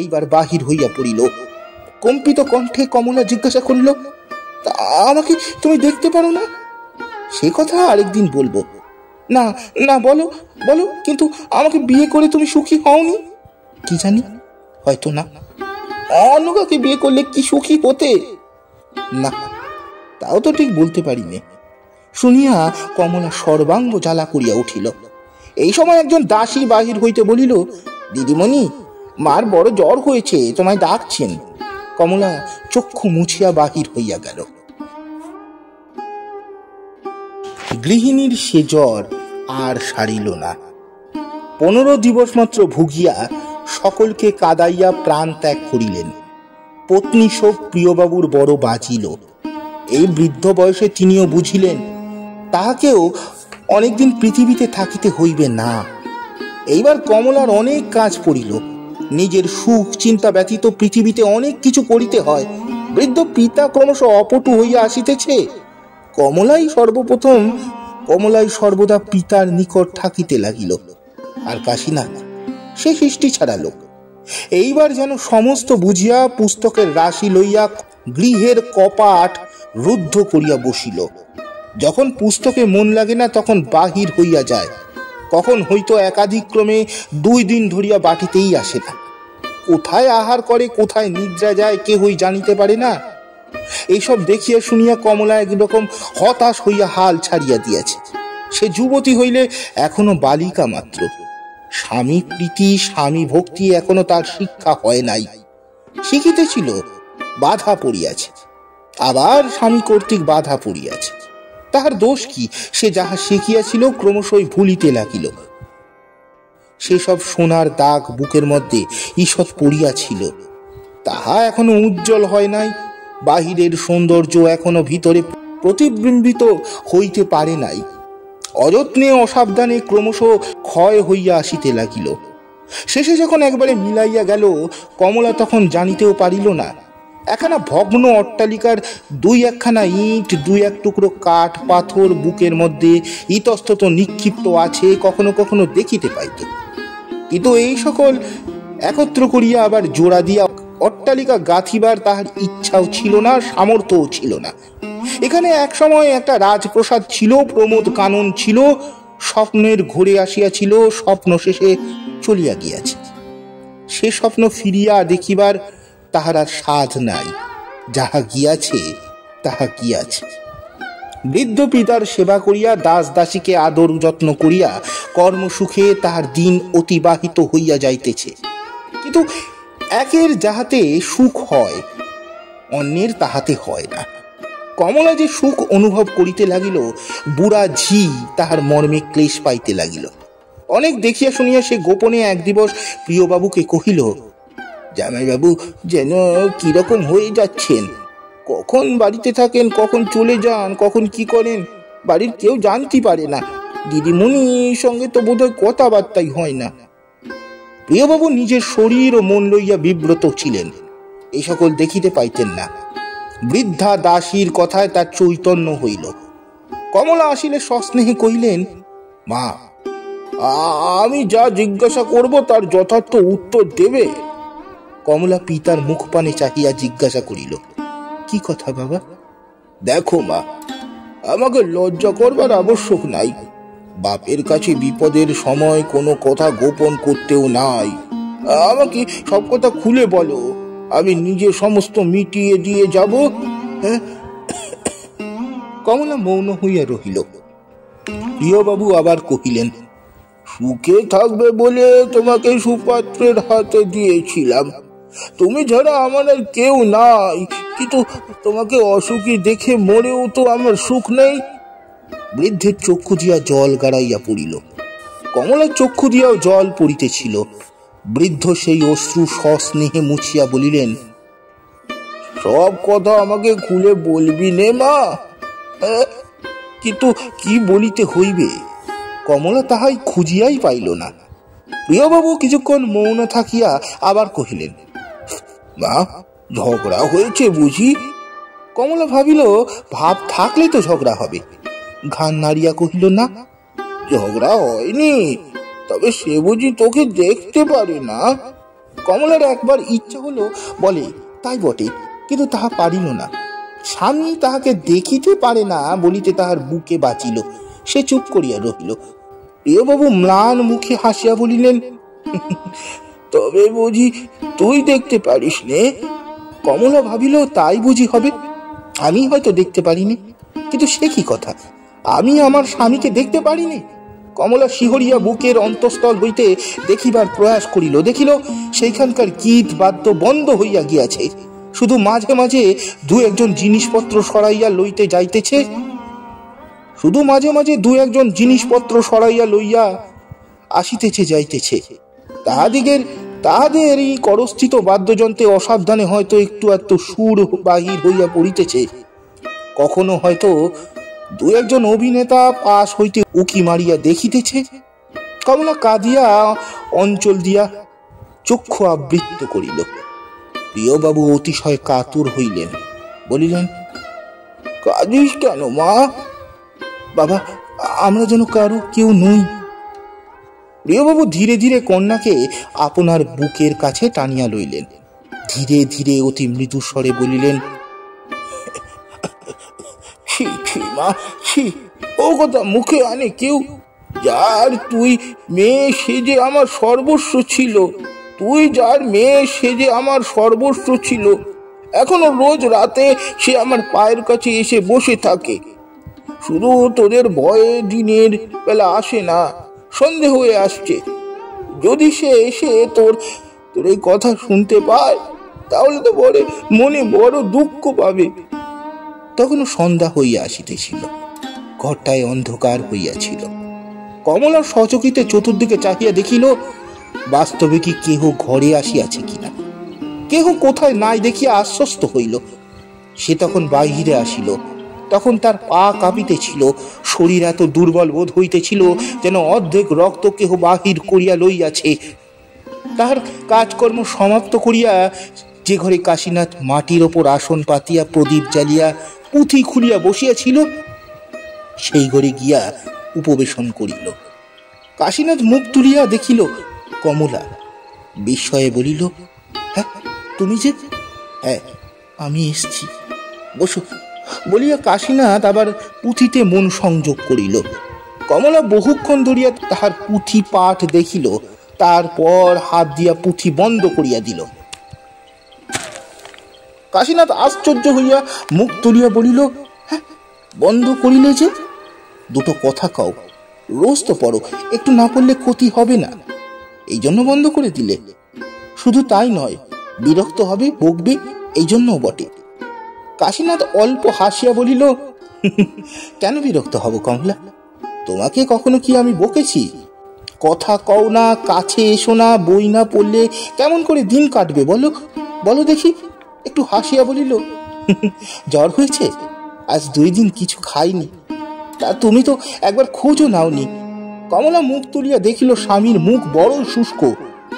এইবার বাহির হইয়া পড়িল। কম্পিত কণ্ঠে কমলা জিজ্ঞাসা করিল, আমাকে তুমি দেখতে পারো না? সে কথা আরেকদিন বলবো। না না, বলো বলো, কিন্তু আমাকে বিয়ে করে তুমি সুখী হওনি? কি জানি, হয়তো না। অন্য কাউকে বিয়ে করলে কি সুখী হতে? না, তাও তো ঠিক বলতে পারি নে। শুনিয়া কমলা সর্বাঙ্গ জ্বালা করিয়া উঠিল। এই সময় একজন দাসী বাহির হইতে বলিল, দিদিমণি, মার বড় জ্বর হয়েছে, তোমায় ডাকছেন। কমলা চক্ষু মুছিয়া বাহির হইয়া গেল। গৃহিণীর সে জ্বর আর সারিল না। 15 দিবস মাত্র ভুগিয়া সকলকে কাদাইয়া প্রাণ ত্যাগ করিলেন। পত্নী শোক প্রিয়বাবুর বড় বাজিল। এই বৃদ্ধ বয়সে তিনিও বুঝিলেন তাহাকেও অনেকদিন পৃথিবীতে থাকিতে হইবে না। এইবার কমলার অনেক কাজ পড়িল। নিজের সুখ চিন্তা ব্যতীত পৃথিবীতে অনেক কিছু করিতে হয়। বৃদ্ধ পিতা ক্রমশ অপটু হইয়া আসিতেছে। কমলাই সর্বদা পিতার নিকট থাকিতে লাগিল। আর কাশীনাথ সে সৃষ্টি ছাড়া লোক। এইবার যেন সমস্ত বুঝিয়া পুস্তকের রাশি লইয়া গৃহের কপাট রুদ্ধ করিয়া বসিল। যখন পুস্তকে মন লাগে না তখন বাহির হইয়া যায়। কখন হইতো একাধিক ক্রমে 2 দিন ধরিয়া বাটিতেই আসে না। কোথায় আহার করে, কোথায় নিদ্রা যায়, কেহই জানিতে পারে না। এইসব দেখিয়া শুনিয়া কমলা একরকম হতাশ হইয়া হাল ছাড়িয়া দিয়াছে। সে যুবতী হইলে এখনো বালিকা মাত্র। স্বামী প্রীতি, স্বামী ভক্তি এখনো তার শিক্ষা হয় নাই। শিখিতেছিল, বাধা পড়িয়াছে, আবার স্বামী কর্তৃক বাধা পড়িয়াছে। তাহার দোষ কি? সে যাহা শিখিয়াছিল ক্রমশই ভুলিতে লাগিল। সেসব সোনার দাগ বুকের মধ্যে ঈষৎ পড়িয়াছিল, তাহা এখনো উজ্জ্বল হয় নাই। বাহিরের সৌন্দর্য এখনো ভিতরে প্রতিবিম্বিত হইতে পারে নাই। অযত্নে অসাবধানে ক্রমশ ক্ষয় হইয়া আসিতে লাগিল। শেষে যখন একবারে মিলাইয়া গেল, কমলা তখন জানিতেও পারিল না। একখানা ভগ্ন অট্টালিকার 2-1খানা ইট, 2-1 টুকরো কাঠ পাথর বুকের মধ্যে ইতস্তত নিক্ষিপ্ত আছে, কখনো কখনো দেখিতে পাইত। কিন্তু এই সকল একত্র করিয়া আবার জোড়া দিয়া অট্টালিকা গাঁথিবার তাহার ইচ্ছাও ছিল না, সামর্থ্যও ছিল না। এখানে এক সময় একটা রাজপ্রসাদ ছিল, প্রমোদ কানন ছিল, স্বপ্নের ঘোরে আসিয়াছিল, স্বপ্ন শেষে চলিয়া গিয়াছে। সে স্বপ্ন ফিরিয়া দেখিবার তাহার আর সাধ নাই। যাহা গিয়াছে তাহা গিয়াছে। বৃদ্ধ পিতার সেবা করিয়া, দাস দাসীকে আদর যত্ন করিয়া কর্মসুখে তাহার দিন অতিবাহিত হইয়া যাইতেছে। কিন্তু একের যাহাতে সুখ হয়, অন্যের তাহাতে হয় না। কমলা যে সুখ অনুভব করিতে লাগিল, বুড়া ঝি তাহার মর্মে ক্লেশ পাইতে লাগিল। অনেক দেখিয়া শুনিয়া সে গোপনে এক দিবস প্রিয়বাবুকে কহিল, জামাইবাবু যেন কিরকম হয়ে যাচ্ছেন, কখন বাড়িতে থাকেন, কখন চলে যান, কখন কি করেন, বাড়ির কেউ জানতে পারে না। দিদিমণির সঙ্গে তো বোধহয় কথাবার্তাই হয় না। প্রিয়বাবু নিজের শরীর ও মন লইয়া বিব্রত ছিলেন, এই সকল দেখিতে পাইতেন না। বৃদ্ধা দাসীর কথায় তার চৈতন্য হইল। কমলা আসিলে সস্নেহে কহিলেন, মা, আমি যা জিজ্ঞাসা করব তার যথার্থ উত্তর দেবে? কমলা পিতার মুখ পানে চাহিয়া জিজ্ঞাসা করিল, কি কথা বাবা? দেখো মা, আমাকে লজ্জা করবার আবশ্যক নাই। বাপের কাছে বিপদের সময় কোনো কথা গোপন করতেও নাই। আমাকে সব কথা খুলে বলো, আমি নিজে সমস্ত মিটিয়ে দিয়ে যাব। কমলা মৌন হইয়া রহিল। প্রিয়বাবু আবার কহিলেন, সুখে থাকবে বলে তোমাকে সুপাত্রের হাতে দিয়েছিলাম। তুমি ছাড়া আমার আর কেউ নাই, কিন্তু তোমাকে অসুখী দেখে মরেও তো আমার সুখ নেই। বৃদ্ধের চক্ষু দিয়া জল গাড়াইয়া পড়িল। কমলার চক্ষু দিয়াও জল পড়িতেছিল। বৃদ্ধ সেই অশ্রু সস্নেহে মুছিয়া বলিলেন, সব কথা আমাকে খুলে বলবি নে মা। কিন্তু কি বলিতে হইবে? কমলা তাহাই খুঁজিয়াই পাইল না। প্রিয়বাবু কিছুক্ষণ মৌন থাকিয়া আবার কহিলেন, মা, ঝগড়া হয়েছে বুঝি? কমলা ভাবিল, ভাব থাকলে তো ঝগড়া হবে। ঘান নাড়িয়া কহিল, না, ঝগড়া হয়নি, তবে সে বুঝি তোকে দেখতে পারে না। কমলার একবার ইচ্ছা হলো বলে, তাই বটে, কিন্তু তাহা পারিল না। স্বামী তাহাকে দেখিতে পারে না বলিতে তাহার বুকে বাঁচিল। সে চুপ করিয়া রহিল। প্রিয়বাবু ম্লান মুখে হাসিয়া বলিলেন, তবে বুঝি তুই দেখতে পারিস নে? কমলা ভাবিল, তাই বুঝি হবে। আমি হয়তো দেখতে পারিনি, কিন্তু সে কি কথা, আমি আমার স্বামীকে দেখতে পারিনি? কমলা শিহরিয়া বুকের অন্তঃস্থল হইতে দেখিবার প্রয়াস করিল। দেখিল সেইখানকার গীত বাদ্য বন্ধ হইয়া গিয়াছে, শুধু মাঝে মাঝে 2-1জন জিনিসপত্র সরাইয়া লইতে যাইতেছে, শুধু মাঝে মাঝে 2-1জন জিনিসপত্র সরাইয়া লইয়া আসিতেছে যাইতেছে। তাহাদের এই করস্থিত বাদ্যযন্ত্রে অসাবধানে হয়তো একটু সুর বাহির হইয়া পড়িতেছে। কখনো হয়তো 2-1জন অভিনেতা পাশ হইতে উকি মারিয়া দেখিতেছে। কমলা কাঁদিয়া অঞ্চল দিয়া চক্ষু আবৃত্ত করিল। প্রিয়বাবু অতিশয় কাতর হইলেন, বলিলেন, কাঁদিস কেন মা? বাবা, আমরা যেন কারো কেউ নই। প্রিয়বাবু ধীরে ধীরে কন্যাকে আপনার বুকের কাছে টানিয়া লইলেন। ধীরে ধীরে অতি মৃদু স্বরে বলিলেন, ছি ছি মা, ছি, ও কথা মুখে আনে কেউ? যার তুই মেয়ে সেজে আমার সর্বস্ব ছিল, তুই যার মেয়ে সেজে আমার সর্বস্ব ছিল, এখনো রোজ রাতে সে আমার পায়ের কাছে এসে বসে থাকে। শুধু তোদের ভয়ে দিনের বেলা আসে না, সন্ধে হয়ে আসছে। যদি সে এসে তোর তোর এই কথা শুনতে পায় তাহলে তো মনে বড় দুঃখ পাবে। তখনও সন্ধ্যা হইয়া আসিতেছিল, ঘরটায় অন্ধকার হইয়াছিল। কমলা সচকিতে চতুর্দিকে চাহিয়া দেখিল বাস্তবে কি কেহ ঘরে আসিয়াছে কিনা। কেহ কোথায় নাই দেখিয়া আশ্বস্ত হইল। সে তখন বাহিরে আসিল। তখন তার পা কাঁপিতেছিল, শরীর এত দুর্বল বোধ হইতেছিল যেন অর্ধেক রক্ত কেহ বাহির করিয়া লইয়াছে। তাহার কাজকর্ম সমাপ্ত করিয়া যে ঘরে কাশীনাথ মাটির ওপর আসন পাতিয়া প্রদীপ জ্বালিয়া পুঁথি খুলিয়া বসিয়াছিল সেই ঘরে গিয়া উপবেশন করিল। কাশীনাথ মুখ তুলিয়া দেখিল কমলা। বিস্ময়ে বলিল, হ্যাঁ তুমি যে? হ্যাঁ আমি এসছি, বসো বলিয়া কাশীনাথ আবার পুঁথিতে মন সংযোগ করিল। কমলা বহুক্ষণ ধরিয়া তাহার পুঁথি পাঠ দেখিল, তারপর হাত দিয়া পুঁথি বন্ধ করিয়া দিল। কাশীনাথ আশ্চর্য হইয়া মুখ তুলিয়া বলিল, হ্যাঁ বন্ধ করিলে যে? দুটো কথা কও, রোজ তো পড়ো, একটু না পড়লে ক্ষতি হবে না, এই জন্য বন্ধ করে দিলে? শুধু তাই নয়, বিরক্ত হবে, বকবে, এই জন্যও বটে। কাশীনাথ অল্প হাসিয়া বলিল, কেন বিরক্ত হব কমলা? তোমাকে কখনো কি আমি বকেছি? কথা কও না, কাছে এসো না, বই না পড়লে কেমন করে দিন কাটবে বলো? বলো দেখি। একটু হাসিয়া বলিল, জ্বর হয়েছে, আজ 2 দিন কিছু খাইনি। তা তুমি তো একবার খোঁজও নাওনি। কমলা মুখ তুলিয়া দেখিল স্বামীর মুখ বড় শুষ্ক,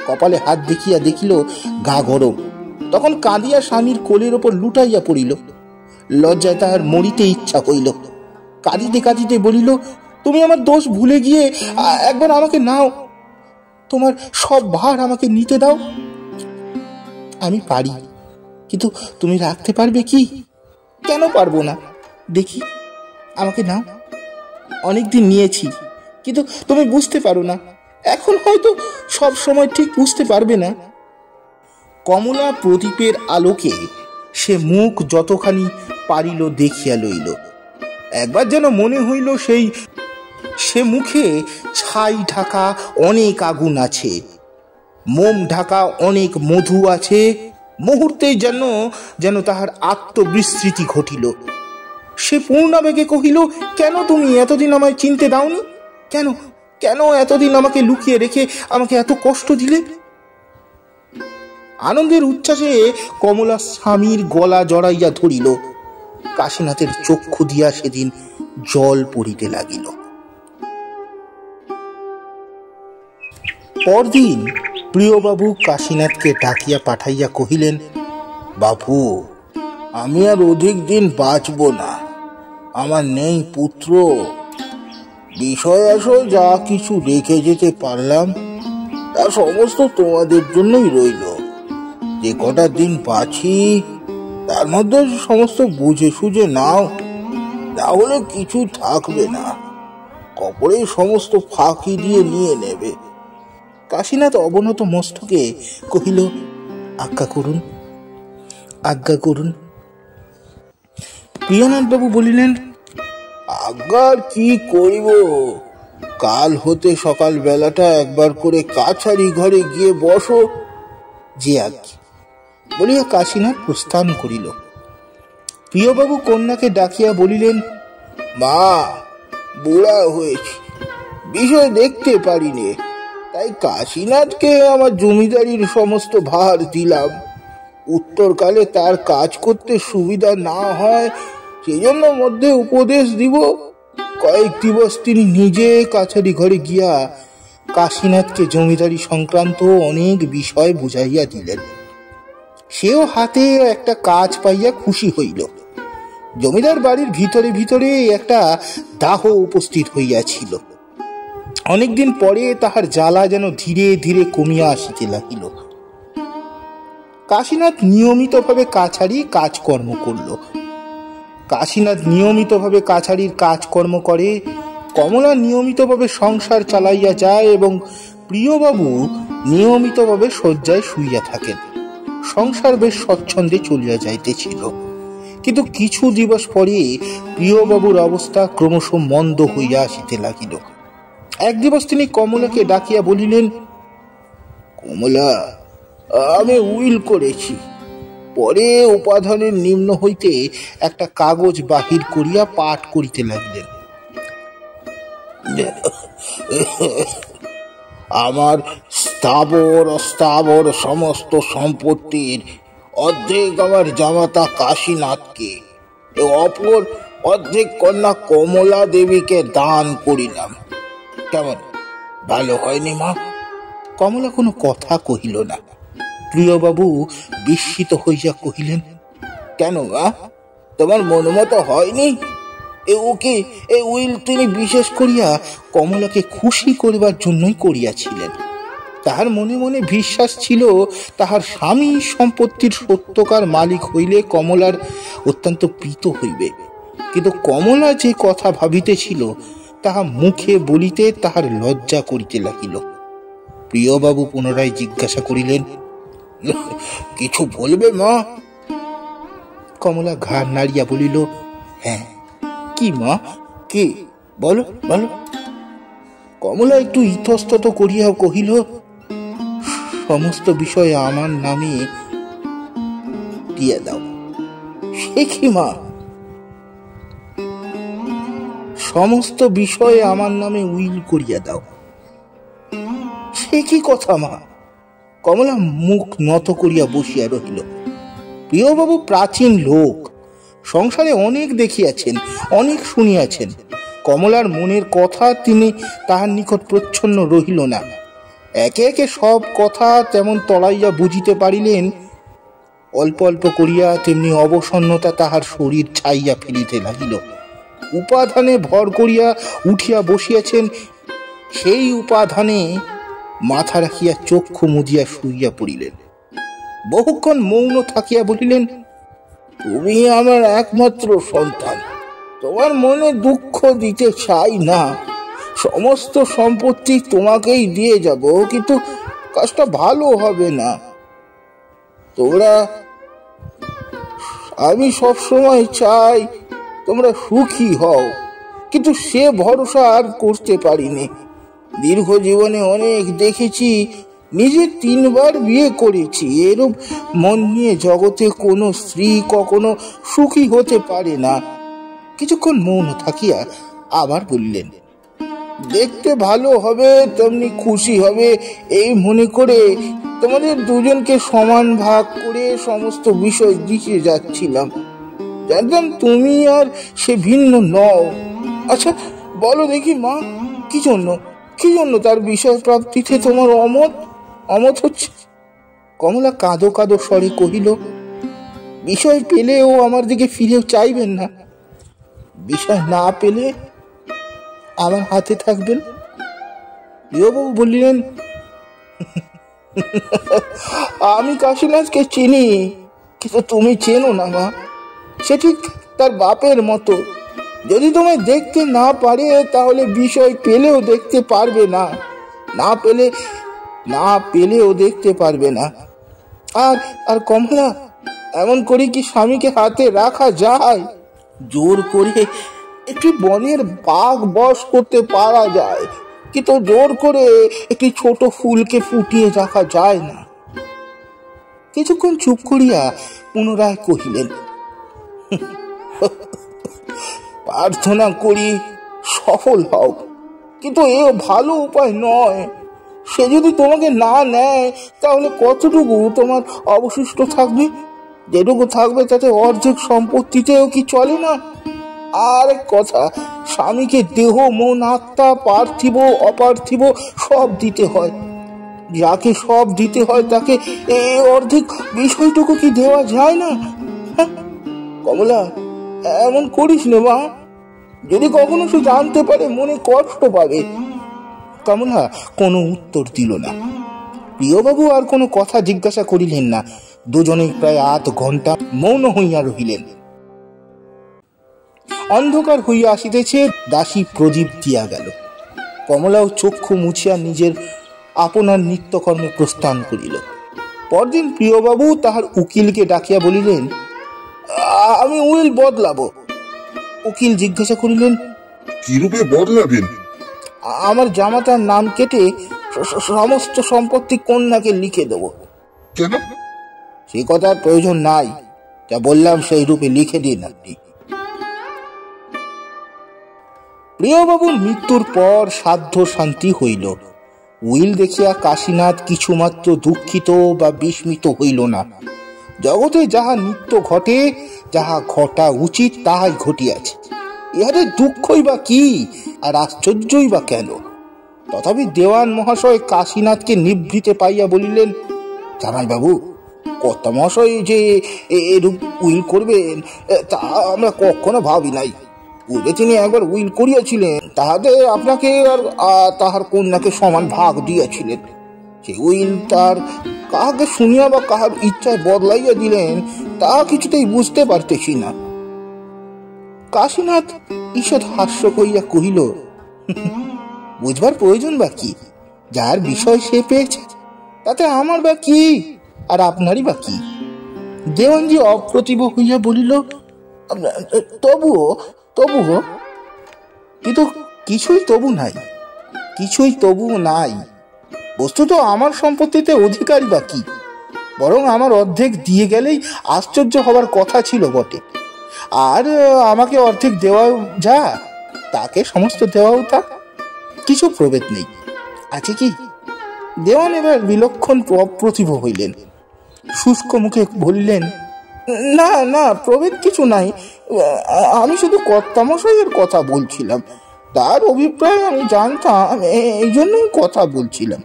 কপালে হাত দেখিয়া দেখিল গা গরম। তখন কাঁদিয়া স্বামীর কোলের ওপর লুটাইয়া পড়িল। লজ্জায় তাহার মরিতে ইচ্ছা হইল। কাঁদিতে কাঁদিতে বলিল, তুমি আমার দোষ ভুলে গিয়ে একবার আমাকে নাও, তোমার সব ভার আমাকে নিতে দাও। আমি পারি, কিন্তু তুমি রাখতে পারবে কি? কেন পারবো না? দেখি, আমাকে নাও। অনেকদিন নিয়েছি, কিন্তু তুমি বুঝতে পারো না, এখন হয়তো সব সময় ঠিক বুঝতে পারবে না। কমলা প্রদীপের আলোকে সে মুখ যতখানি পারিল দেখিয়া লইল। একবার যেন মনে হইল সে মুখে ছাই ঢাকা অনেক আগুন আছে, মোম ঢাকা অনেক মধু আছে। মুহূর্তেই যেন তাহার আত্মবিস্মৃতি ঘটিল। সে পূর্ণাবেগে কহিল, কেন তুমি এতদিন আমায় চিনতে দাওনি? কেন কেন এতদিন আমাকে লুকিয়ে রেখে আমাকে এত কষ্ট দিলে? আনন্দের উচ্ছ্বাসে কমলা স্বামীর গলা জড়াইয়া ধরিল। কাশীনাথের চক্ষু দিয়া সেদিন জল পড়িতে লাগিল। পরদিন প্রিয়বাবু কাশীনাথকে ডাকিয়া পাঠাইয়া কহিলেন, বাবু, আমি আর অধিক দিন বাঁচব না, আমার নেই পুত্র। বিষয় আসো যা কিছু রেখে যেতে পারলাম তা সমস্ত তোমাদের জন্যই রইল। যে কটা দিন বাঁচি তার মধ্যে সমস্ত বুঝে সুঝে নাও, তাহলে কিছু থাকবে না, কপড়ে সমস্ত ফাঁকি দিয়ে নিয়ে নেবে। কাশীনাথ অবনত মস্তকে কহিল, আজ্ঞা করুন, আজ্ঞা করুন। প্রিয়নাথবাবু বলিলেন, আজ্ঞার কি করিব, কাল হতে সকাল বেলাটা একবার করে কাছারি ঘরে গিয়ে বসো। যে আজ্ঞা বলিয়া কাশীনাথ প্রস্থান করিল। প্রিয়বাবু কন্যাকে ডাকিয়া বলিলেন, মা, বুড়া হয়েছি, বিষয় দেখতে পারিনি, তাই কাশীনাথকে আমার জমিদারির সমস্ত ভার দিলাম। উত্তরকালে তার কাজ করতে সুবিধা না হয় সেজন্য মধ্যে উপদেশ দিব। কয়েক দিবস তিনি নিজে কাছারি ঘরে গিয়া কাশীনাথকে জমিদারি সংক্রান্ত অনেক বিষয় বুঝাইয়া দিলেন। সেও হাতে একটা কাজ পাইয়া খুশি হইল। জমিদার বাড়ির ভিতরে ভিতরে একটা দাহ উপস্থিত হইয়াছিল। অনেকদিন পরে তাহার জ্বালা যেন ধীরে ধীরে কমিয়া আসিতে লাগিল। কাশীনাথ নিয়মিতভাবে কাছারি কাজকর্ম করল। কাশীনাথ নিয়মিতভাবে কাছারির কাজকর্ম করে কমলা নিয়মিতভাবে সংসার চালাইয়া যায় এবং প্রিয়বাবু নিয়মিতভাবে শয্যায় শুইয়া থাকেন। সংসার বেশ স্বচ্ছন্দে চলিয়া যাইতেছিল, কিন্তু কিছু দিবস পরে প্রিয়বাবুর অবস্থা ক্রমশ মন্দ হইয়া আসিতে লাগিল। এক দিবস তিনি কমলাকে ডাকিয়া বলিলেন, কমলা, আমি উইল করেছি। পরে উপাধানের নিম্ন হইতে একটা কাগজ বাহির করিয়া পাঠ করিতে লাগিলেন। আমার স্থাবর অস্থাবর সমস্ত সম্পত্তির অর্ধেক আমার জামাতা কাশীনাথকে, অপর অর্ধেক কন্যা কমলা দেবীকে দান করিলাম। কেমন, ভালো হয়নি মা? কমলা কোনো কথা কহিল না। প্রিয়বাবু বিস্মিত হইয়া কহিলেন, কেন মা, তোমার মনোমত হয়নি? ওকে এই উইল তিনি বিশেষ করিয়া কমলাকে খুশি করিবার জন্যই করিয়াছিলেন। তাহার মনে মনে বিশ্বাস ছিল, তাহার স্বামী সম্পত্তির সত্যকার মালিক হইলে কমলার অত্যন্ত প্রীত হইবে। কিন্তু কমলা যে কথা ভাবিতেছিল তাহা মুখে বলিতে তাহার লজ্জা করিতে লাগিল। প্রিয়বাবু পুনরায় জিজ্ঞাসা করিলেন, কিছু বলবে মা? কমলা ঘাড় নাড়িয়া বলিল, হ্যাঁ। কি মা, কি? বলো বলো। কমলা একটু ইতস্তত করিয়া কহিল, সমস্ত বিষয়ে আমার নামে দিয়ে দাও। সে কি মা? সমস্ত বিষয়ে আমার নামে উইল করিয়া দাও? সে কি কথা মা? কমলা মুখ নত করিয়া বসিয়া রহিল। প্রিয়বাবু প্রাচীন লোক, সংসারে অনেক দেখিয়াছেন, অনেক শুনিয়াছেন। কমলার মনের কথা তিনি তাহার নিকট প্রচ্ছন্ন রহিল না। একে একে সব কথা তেমন তলাইয়া বুঝিতে পারিলেন। অল্প অল্প করিয়া তেমনি অবসন্নতা তাহার শরীর ছাইয়া ফেলিতে লাগিল। উপাধানে ভর করিয়া উঠিয়া বসিয়াছেন, সেই উপাধানে মাথা রাখিয়া চক্ষু মুদিয়া শুইয়া পড়িলেন। বহুক্ষণ মৌন থাকিয়া বলিলেন, তুমি আমার একমাত্র সন্তান, তোমার মনে দুঃখ দিতে চাই না। সমস্ত সম্পত্তি তোমাকেই দিয়ে যাব, কিন্তু কাজটা ভালো হবে না। তোমরা, আমি সবসময় চাই তোমরা সুখী হও, কিন্তু সে ভরসা আর করতে পারিনি। দীর্ঘ জীবনে অনেক দেখেছি, নিজে 3 বার বিয়ে করেছি। এরূপ মন নিয়ে জগতে কোনো স্ত্রী কখনো সুখী হতে পারে না। কিছুক্ষণ মৌন থাকিয়া আবার বললেন, দেখতে ভালো হবে, তেমনি খুশি হবে, এই মনে করে তোমাদের দুজনকে সমান ভাগ করে সমস্ত বিষয় দিতে যাচ্ছিলাম। জানতাম তুমি আর সে ভিন্ন নও। আচ্ছা বলো দেখি মা, কি জন্য তার বিষয় প্রাপ্তিতে তোমার অমত হচ্ছে? কমলা কাঁদো কাঁদো স্বরে কহিল, বিষয় পেলেও আমার দিকে ফিরেও চাইবেন না। বিষয় না পেলে আমার হাতে থাকবেন। প্রিয়বাবু বললেন, আমি কাশীনাথকে চিনি, কিন্তু তুমি চেনো না মা। সে ঠিক তার বাপের মতো। যদি তোমায় দেখতে না পারে তাহলে বিষয় পেলেও দেখতে পারবে না, না পেলেও দেখতে পারবে না। আর কমলা, এমন করে কি স্বামীকে হাতে রাখা যায়? জোর করে একটি বনের বাঘ বশ করতে পারা যায়, কিন্তু জোর করে একটি ছোট ফুলকে ফুটিয়ে রাখা যায় না। কিছুক্ষণ চুপ করিয়া পুনরায় কহিলেন, প্রার্থনা করি সফল হও, কিন্তু এ ভালো উপায় নয়। সে যদি তোমাকে না নেয় তাহলে কতটুকু তোমার অবশিষ্ট থাকবে? যেটুকু থাকবে তাতে অর্ধেক সম্পত্তিতেও কি চলে না? আর এক কথা, স্বামীকে দেহ মন আত্মা পার্থিব অপার্থিব সব দিতে হয়। যাকে সব দিতে হয় তাকে এই অর্ধেক বিষয়টুকু কি দেওয়া যায় না? কমলা, এমন করিস না মা। যদি কখনো সে জানতে পারে মনে কষ্ট পাবে। কমলা কোনো উত্তর দিল না। প্রিয়বাবু আর কোনো কথা জিজ্ঞাসা করিলেন না। দুজনেই প্রায় 8 ঘন্টা মৌন হইয়া রহিলেন। অন্ধকার হইয়া আসিতেছে, দাসী প্রদীপ দিয়া গেল। কমলাও চক্ষু মুছিয়া নিজের আপনার নিত্যকর্মে প্রস্থান করিল। পরদিন প্রিয়বাবু তাহার উকিলকে ডাকিয়া বলিলেন, আমি উইল বদলাবো। উকিল জিজ্ঞাসা করিলেন, কিরূপে বদলাবেন? আমার জামাতার নাম কেটে সমস্ত সম্পত্তি কন্যাকে লিখে দেব। কেন? সে কথার প্রয়োজন নাই, যা বললাম সেই রূপে লিখে দিন আপনি। প্রিয়বাবুর মৃত্যুর পর সাধ্য শান্তি হইল। উইল দেখিয়া কাশীনাথ কিছুমাত্র দুঃখিত বা বিস্মিত হইল না। জগতে যাহা নিত্য ঘটে, যাহা ঘটা উচিত, তাহাই ঘটিয়াছে। ইহাতে দুঃখই বা কি আর আশ্চর্যই বা কেন? তথাপি দেওয়ান মহাশয় কাশীনাথকে নিভৃতে পাইয়া বলিলেন, জামাইবাবু, কর্তা মহাশয় যে এরূপ উইল করবেন তা আমরা কখনো ভাবি নাই। পূর্বে তিনি একবার উইল করিয়াছিলেন, তাহাতে আপনাকে আর তাহার কন্যাকে সমান ভাগ দিয়েছিলেন। সে উইল তার কাহাকে শুনিয়া বা কাহার ইচ্ছায় বদলাইয়া দিলেন, তা কিছুতেই বুঝতে পারতেছি না। কাশীনাথ ঈষৎ হাস্য করিয়া কহিল, বুঝবার প্রয়োজন বা কি? যার বিষয় সে পেয়েছে, তাতে আমার বা কি আর আপনারই বা কি? দেওয়ানজি অপ্রতিভ হইয়া বলিল, তবুও কিন্তু কিছুই তবু নাই, কিছুই তবু নাই। বস্তুত আমার সম্পত্তিতে অধিকারী বা কি? বরং আমার অর্ধেক দিয়ে গেলেই আশ্চর্য হবার কথা ছিল বটে। আর আমাকে অর্ধেক দেওয়াও যা, তাকে সমস্ত দেওয়াও তা, কিছু প্রভেদ নেই। আছে কি? দেওয়ান এবার বিলক্ষণ অপ্রতিভ হইলেন। শুষ্ক মুখে বললেন, না না, প্রভেদ কিছু নাই। আমি শুধু কর্তামশাইয়ের কথা বলছিলাম, তার অভিপ্রায় আমি জানতাম, এই জন্যই কথা বলছিলাম।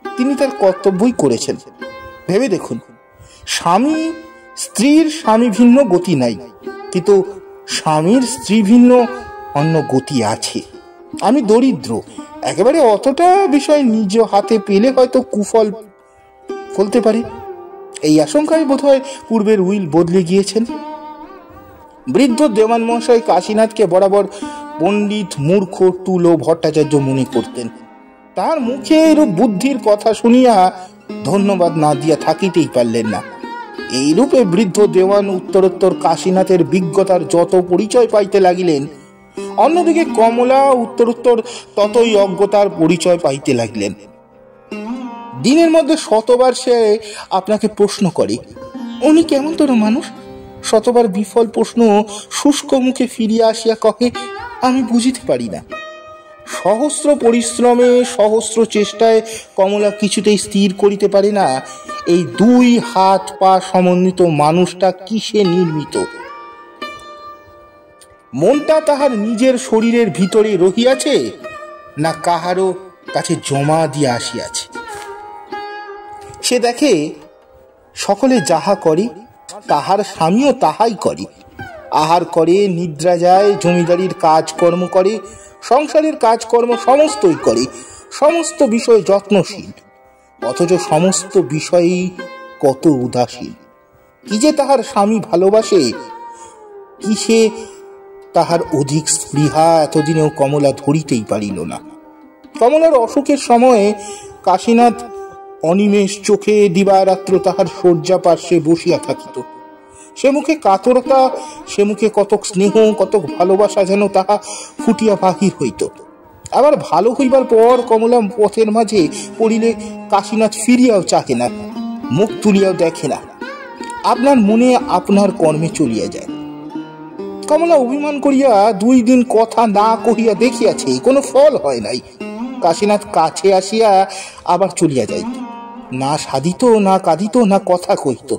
তিনি তার কর্তব্যই করেছেন। ভেবে দেখুন, স্বামী স্ত্রীর স্বামী ভিন্ন গতি নাই, কিন্তু স্বামীর স্ত্রী ভিন্ন অন্য গতি আছে। আমি দরিদ্র, একেবারে অতটা বিষয় নিজ হাতে পেলে হয়তো কুফল ফলতে পারে। এই আশঙ্কায় বোধহয় পূর্বের উইল বদলে গিয়েছেন। বৃদ্ধ দেওয়ান মহাশয় কাশীনাথকে বরাবর পণ্ডিত, মূর্খ, টুল ও ভট্টাচার্য মনে করতেন। তার মুখে এরূপ বুদ্ধির কথা শুনিয়া ধন্যবাদ না দিয়া থাকিতেই পারলেন না। এইরূপে বৃদ্ধ দেওয়ান উত্তরোত্তর কাশীনাথের বিজ্ঞতার যত পরিচয় পাইতে লাগিলেন, অন্যদিকে কমলা উত্তরোত্তর ততই অজ্ঞতার পরিচয় পাইতে লাগিলেন। দিনের মধ্যে শতবার সে আপনাকে প্রশ্ন করে, উনি কেমন তোর মানুষ? শতবার বিফল প্রশ্ন শুষ্ক মুখে ফিরিয়া আসিয়া কহে, আমি বুঝিতে পারি না। সহস্র পরিশ্রমে, সহস্র চেষ্টায় কমলা কিছুতেই স্থির করিতে পারে না এই দুই হাত পা সমন্বিত মানুষটা কিসে নির্মিত। মনটা তাহার নিজের শরীরের ভিতরে রহিয়াছে, না কাহারও কাছে জমা দিয়া আসিয়াছে। সে দেখে সকলে যাহা করে, তাহার স্বামীও তাহাই করে। আহার করে, নিদ্রা যায়, জমিদারির কাজকর্ম করে, সংসারের কাজকর্ম সমস্তই করে, সমস্ত বিষয়ে যত্নশীল, অথচ সমস্ত বিষয়েই কত উদাসীন। কি যে তাহার স্বামী ভালোবাসে, কিসে তাহার অধিক স্পৃহা, এতদিনেও কমলা ধরিতেই পারিল না। কমলার অসুখের সময়ে কাশীনাথ অনিমেষ চোখে দিবারাত্র তাহার শয্যা পার্শ্বে বসিয়া থাকিত। সে মুখে কাতরতা, সে মুখে কতক স্নেহ, কতক ভালোবাসা যেন তাহা ফুটিয়া বাহির হইত। আবার ভালো হইবার পর কমলা পথের মাঝে পড়িলে কাশীনাথ ফিরিয়াও চাহে না, মুখ তুলিয়াও দেখে না, আপনার মনে আপনার কর্মে চলিয়া যায়। কমলা অভিমান করিয়া 2 দিন কথা না কহিয়া দেখিয়াছে, কোনো ফল হয় নাই। কাশীনাথ কাছে আসিয়া আবার চলিয়া যাইত, না সাধিত, না কাঁদিত, না কথা কহিত।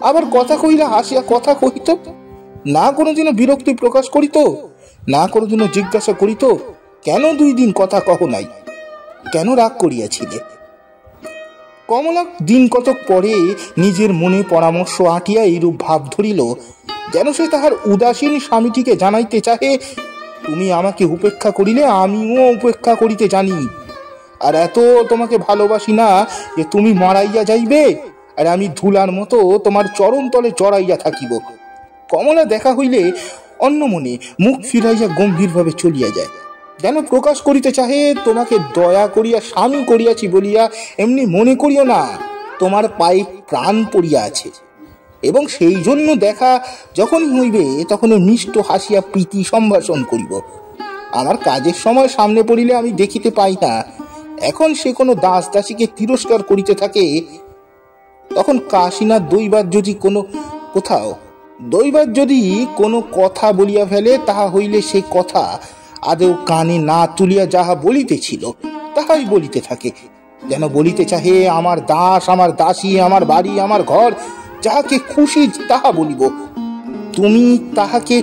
আবার কথা কহিলা হাসিয়া কথা কহিত, না কোনোদিনও বিরক্তি প্রকাশ করিত, না কোনোদিনও জিজ্ঞাসা করিত, কেন 2 দিন কথা কহ নাই, কেন রাগ করিয়াছিলে? কমলা দিন কতক পরে নিজের মনে পরামর্শ আঁটিয়া এইরূপ ভাব ধরিল, যেন সে তাহার উদাসীন স্বামীটিকে জানাইতে চাহে, তুমি আমাকে উপেক্ষা করিলে আমিও উপেক্ষা করিতে জানি, আর এত তোমাকে ভালোবাসি না যে তুমি মারাইয়া যাইবে আর আমি ধুলার মতো তোমার চরণ তলে চড়াইয়া থাকিব। কমলা দেখা হইলে অন্যমনে মুখ ফিরাইয়া গম্ভীরভাবে চলিয়া যায়, যেন প্রকাশ করিতে চাহে, তোমাকে দয়া করিয়া স্বামী করিয়াছি বলিয়া এমনি মনে করিও না, তোমার পায়ে প্রাণ পড়িয়া আছে, এবং সেই জন্য দেখা যখনই হইবে তখনই মিষ্ট হাসিয়া প্রীতি সম্ভাষণ করিব। আমার কাজের সময় সামনে পড়িলে আমি দেখিতে পাই না, এখন সে কোনো দাস দাসীকে তিরস্কার করিতে থাকে, তখন কাশীনাথ দৈবাত যদি কোনো কথা বলিয়া ফেলে, তাহা হইলে সে কথা আদেও কানে না তুলিয়া যাহা বলিতেছিল তাহাই বলিতে থাকে, যেন বলিতে চাহে, আমার দাস, আমার দাসী, আমার বাড়ি, আমার ঘর, যাহাকে খুশি তাহা বলিব, তুমি তাহাকে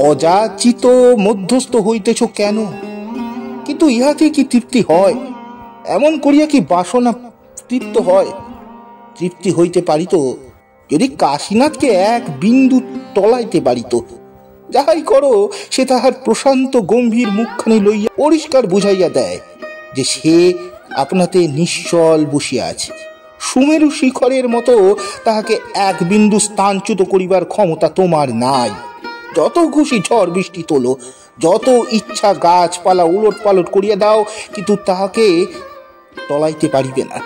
অযাচিত মধ্যস্থ হইতেছ কেন? কিন্তু ইহাতে কি তৃপ্তি হয়? এমন করিয়া কি বাসনা তৃপ্ত হয়? তৃপ্তি হইতে পারিত যদি কাশীনাথকে এক বিন্দু টলাইতে পারিত। যাহাই করো, সে তাহার প্রশান্ত গম্ভীর মুখখানি লইয়া পরিষ্কার বুঝাইয়া দেয় যে সে আপনাতে নিশ্চল বসিয়া আছে। সুমেরু শিখরের মতো তাহাকে এক বিন্দু স্থানচ্যুত করিবার ক্ষমতা তোমার নাই। যত খুশি ঝড় বৃষ্টি তোলো, যত ইচ্ছা গাছপালা উলট পালট করিয়া দাও, কিন্তু তাহাকে টলাইতে পারিবে না।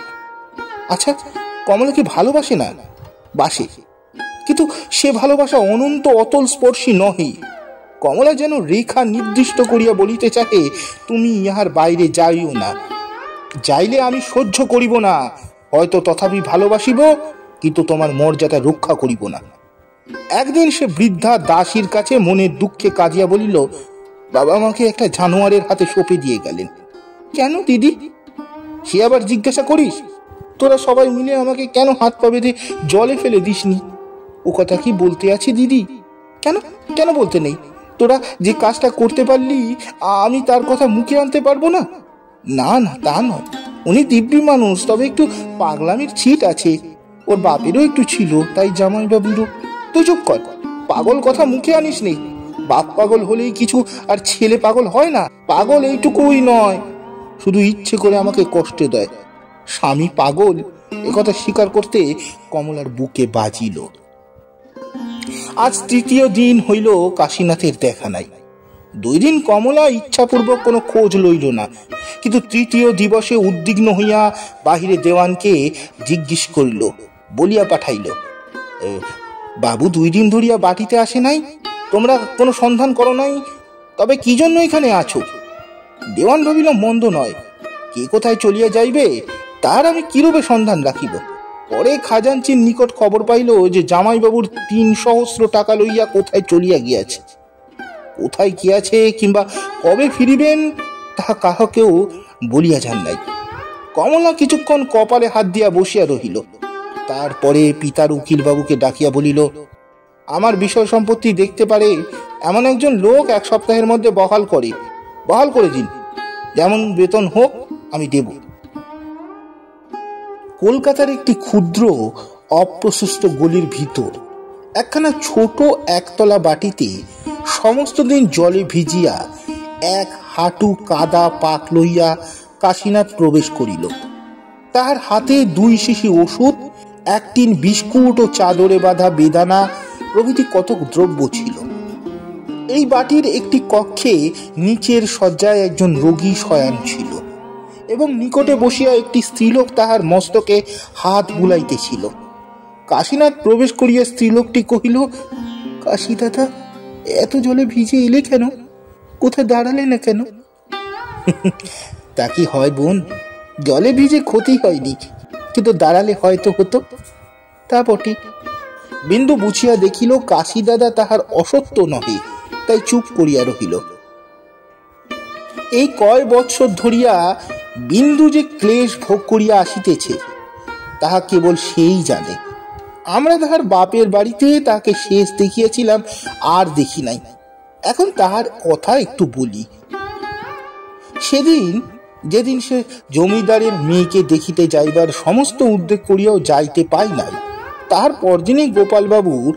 আচ্ছা, কমলা কি ভালোবাসে না? বাসে, কিন্তু সে ভালোবাসা অনন্ত অতল স্পর্শী নহে। কমলা যেন রেখা নির্দিষ্ট করিয়া বলিতে চাহে, তুমি ইহার বাইরে যাইও না। যাইলে আমি সহ্য করিব না, হয়তো তথাপি ভালোবাসিব, কিন্তু তোমার মর্যাদা রক্ষা করিব না। একদিন সে বৃদ্ধা দাসীর কাছে মনের দুঃখে কাঁদিয়া বলিল, বাবা আমাকে একটা জানোয়ারের হাতে সঁপে দিয়ে গেলেন। কেন দিদি? সে আবার জিজ্ঞাসা করিস? তোরা সবাই মিলে আমাকে কেন হাত পা বেঁধে জলে ফেলে দিসনি? ও কথা কি বলতে আছি দিদি? কেন কেন বলতে নেই? তোরা যে কাজটা করতে পারলি, আমি তার কথা মুখে আনতে পারবো না? না না, তা নয়, উনি দিব্যি মানুষ, তবে একটু পাগলামির ছিট আছে। ওর বাপেরও একটু ছিল, তাই জামাইবাবুরও। তুই চুপ কর, পাগল কথা মুখে আনিস নেই। বাপ পাগল হলেই কিছু আর ছেলে পাগল হয় না। পাগল এইটুকুই নয়, শুধু ইচ্ছে করে আমাকে কষ্ট দেয়। স্বামী পাগল, একথা স্বীকার করতে কমলার বুকে বাজিল। আজ তৃতীয় দিন হইল কাশীনাথের দেখা নাই। 2 দিন কমলা ইচ্ছাপূর্বক কোনো খোঁজ লইল না, কিন্তু তৃতীয় দিবসে উদ্বিগ্ন হইয়া বাহিরে দেওয়ানকে জিজ্ঞেস করিল, বলিয়া পাঠাইল, বাবু 2 দিন ধরিয়া বাটিতে আসে নাই, তোমরা কোনো সন্ধান করো নাই, তবে কি জন্য এখানে আছো? দেওয়ান ভাবিল মন্দ নয়, কে কোথায় চলিয়া যাইবে তার আমি কিরূপে সন্ধান রাখিব। পরে খাজাঞ্চির নিকট খবর পাইল যে জামাইবাবুর 3 সহস্র টাকা লইয়া কোথায় চলিয়া গিয়াছে। কোথায় গিয়াছে কিংবা কবে ফিরিবেন তাহা কাহাকেও বলিয়া যান নাই। কমলা কিছুক্ষণ কপালে হাত দিয়া বসিয়া রহিল। তারপরে পিতার উকিল বাবুকে ডাকিয়া বলিল, আমার বিষয় সম্পত্তি দেখতে পারে এমন একজন লোক 1 সপ্তাহের মধ্যে বহাল করে দিন, যেমন বেতন হোক আমি দেব। কলকাতার একটি ক্ষুদ্র অপ্রশস্ত গলির ভিতর একখানা ছোট একতলা বাটিতে সমস্ত দিন জলে ভিজিয়া 1 হাঁটু কাদা পাক লইয়া কাশীনাথ প্রবেশ করিল। তাহার হাতে 2 শিশি ওষুধ, 1 টিন বিস্কুট ও চাদরে বাঁধা বেদানা প্রভৃতি কতক দ্রব্য ছিল। এই বাটির একটি কক্ষে নিচের শয্যায় একজন রোগী শয়ান ছিল, এবং নিকটে বসিয়া একটি স্ত্রীলোক তাহার মস্তকে হাত বুলাইতেছিল। কাশীনাথ প্রবেশ করিয়া স্ত্রীলোকটি কহিল, কাশী দাদা, এত জলে ভিজে এলে কেন? কোথায় দাঁড়ালে না কেন? তা কি হয় বোন, জলে ভিজে ক্ষতি হয়নি, কিন্তু দাঁড়ালে হয়তো হতো। তা বটে। বিন্দু বুঝিয়া দেখিল কাশী দাদা তাহার অসত্য নহে, তাই চুপ করিয়া রহিল। এই কয় বৎসর ধরিয়া বিন্দু যে ক্লেশ ভোগ করিয়া আসিতেছে তাহা কেবল সেই জানে। আমরা তাহার বাপের বাড়িতে তাকে শেষ দেখিয়েছিলাম, আর দেখি নাই। এখন তাহার কথা একটু বলি। যেদিন সে জমিদারের মেয়েকে দেখিতে যাইবার সমস্ত উদ্যোগ করিয়াও যাইতে পাই নাই, তাহার পরদিনই গোপালবাবুর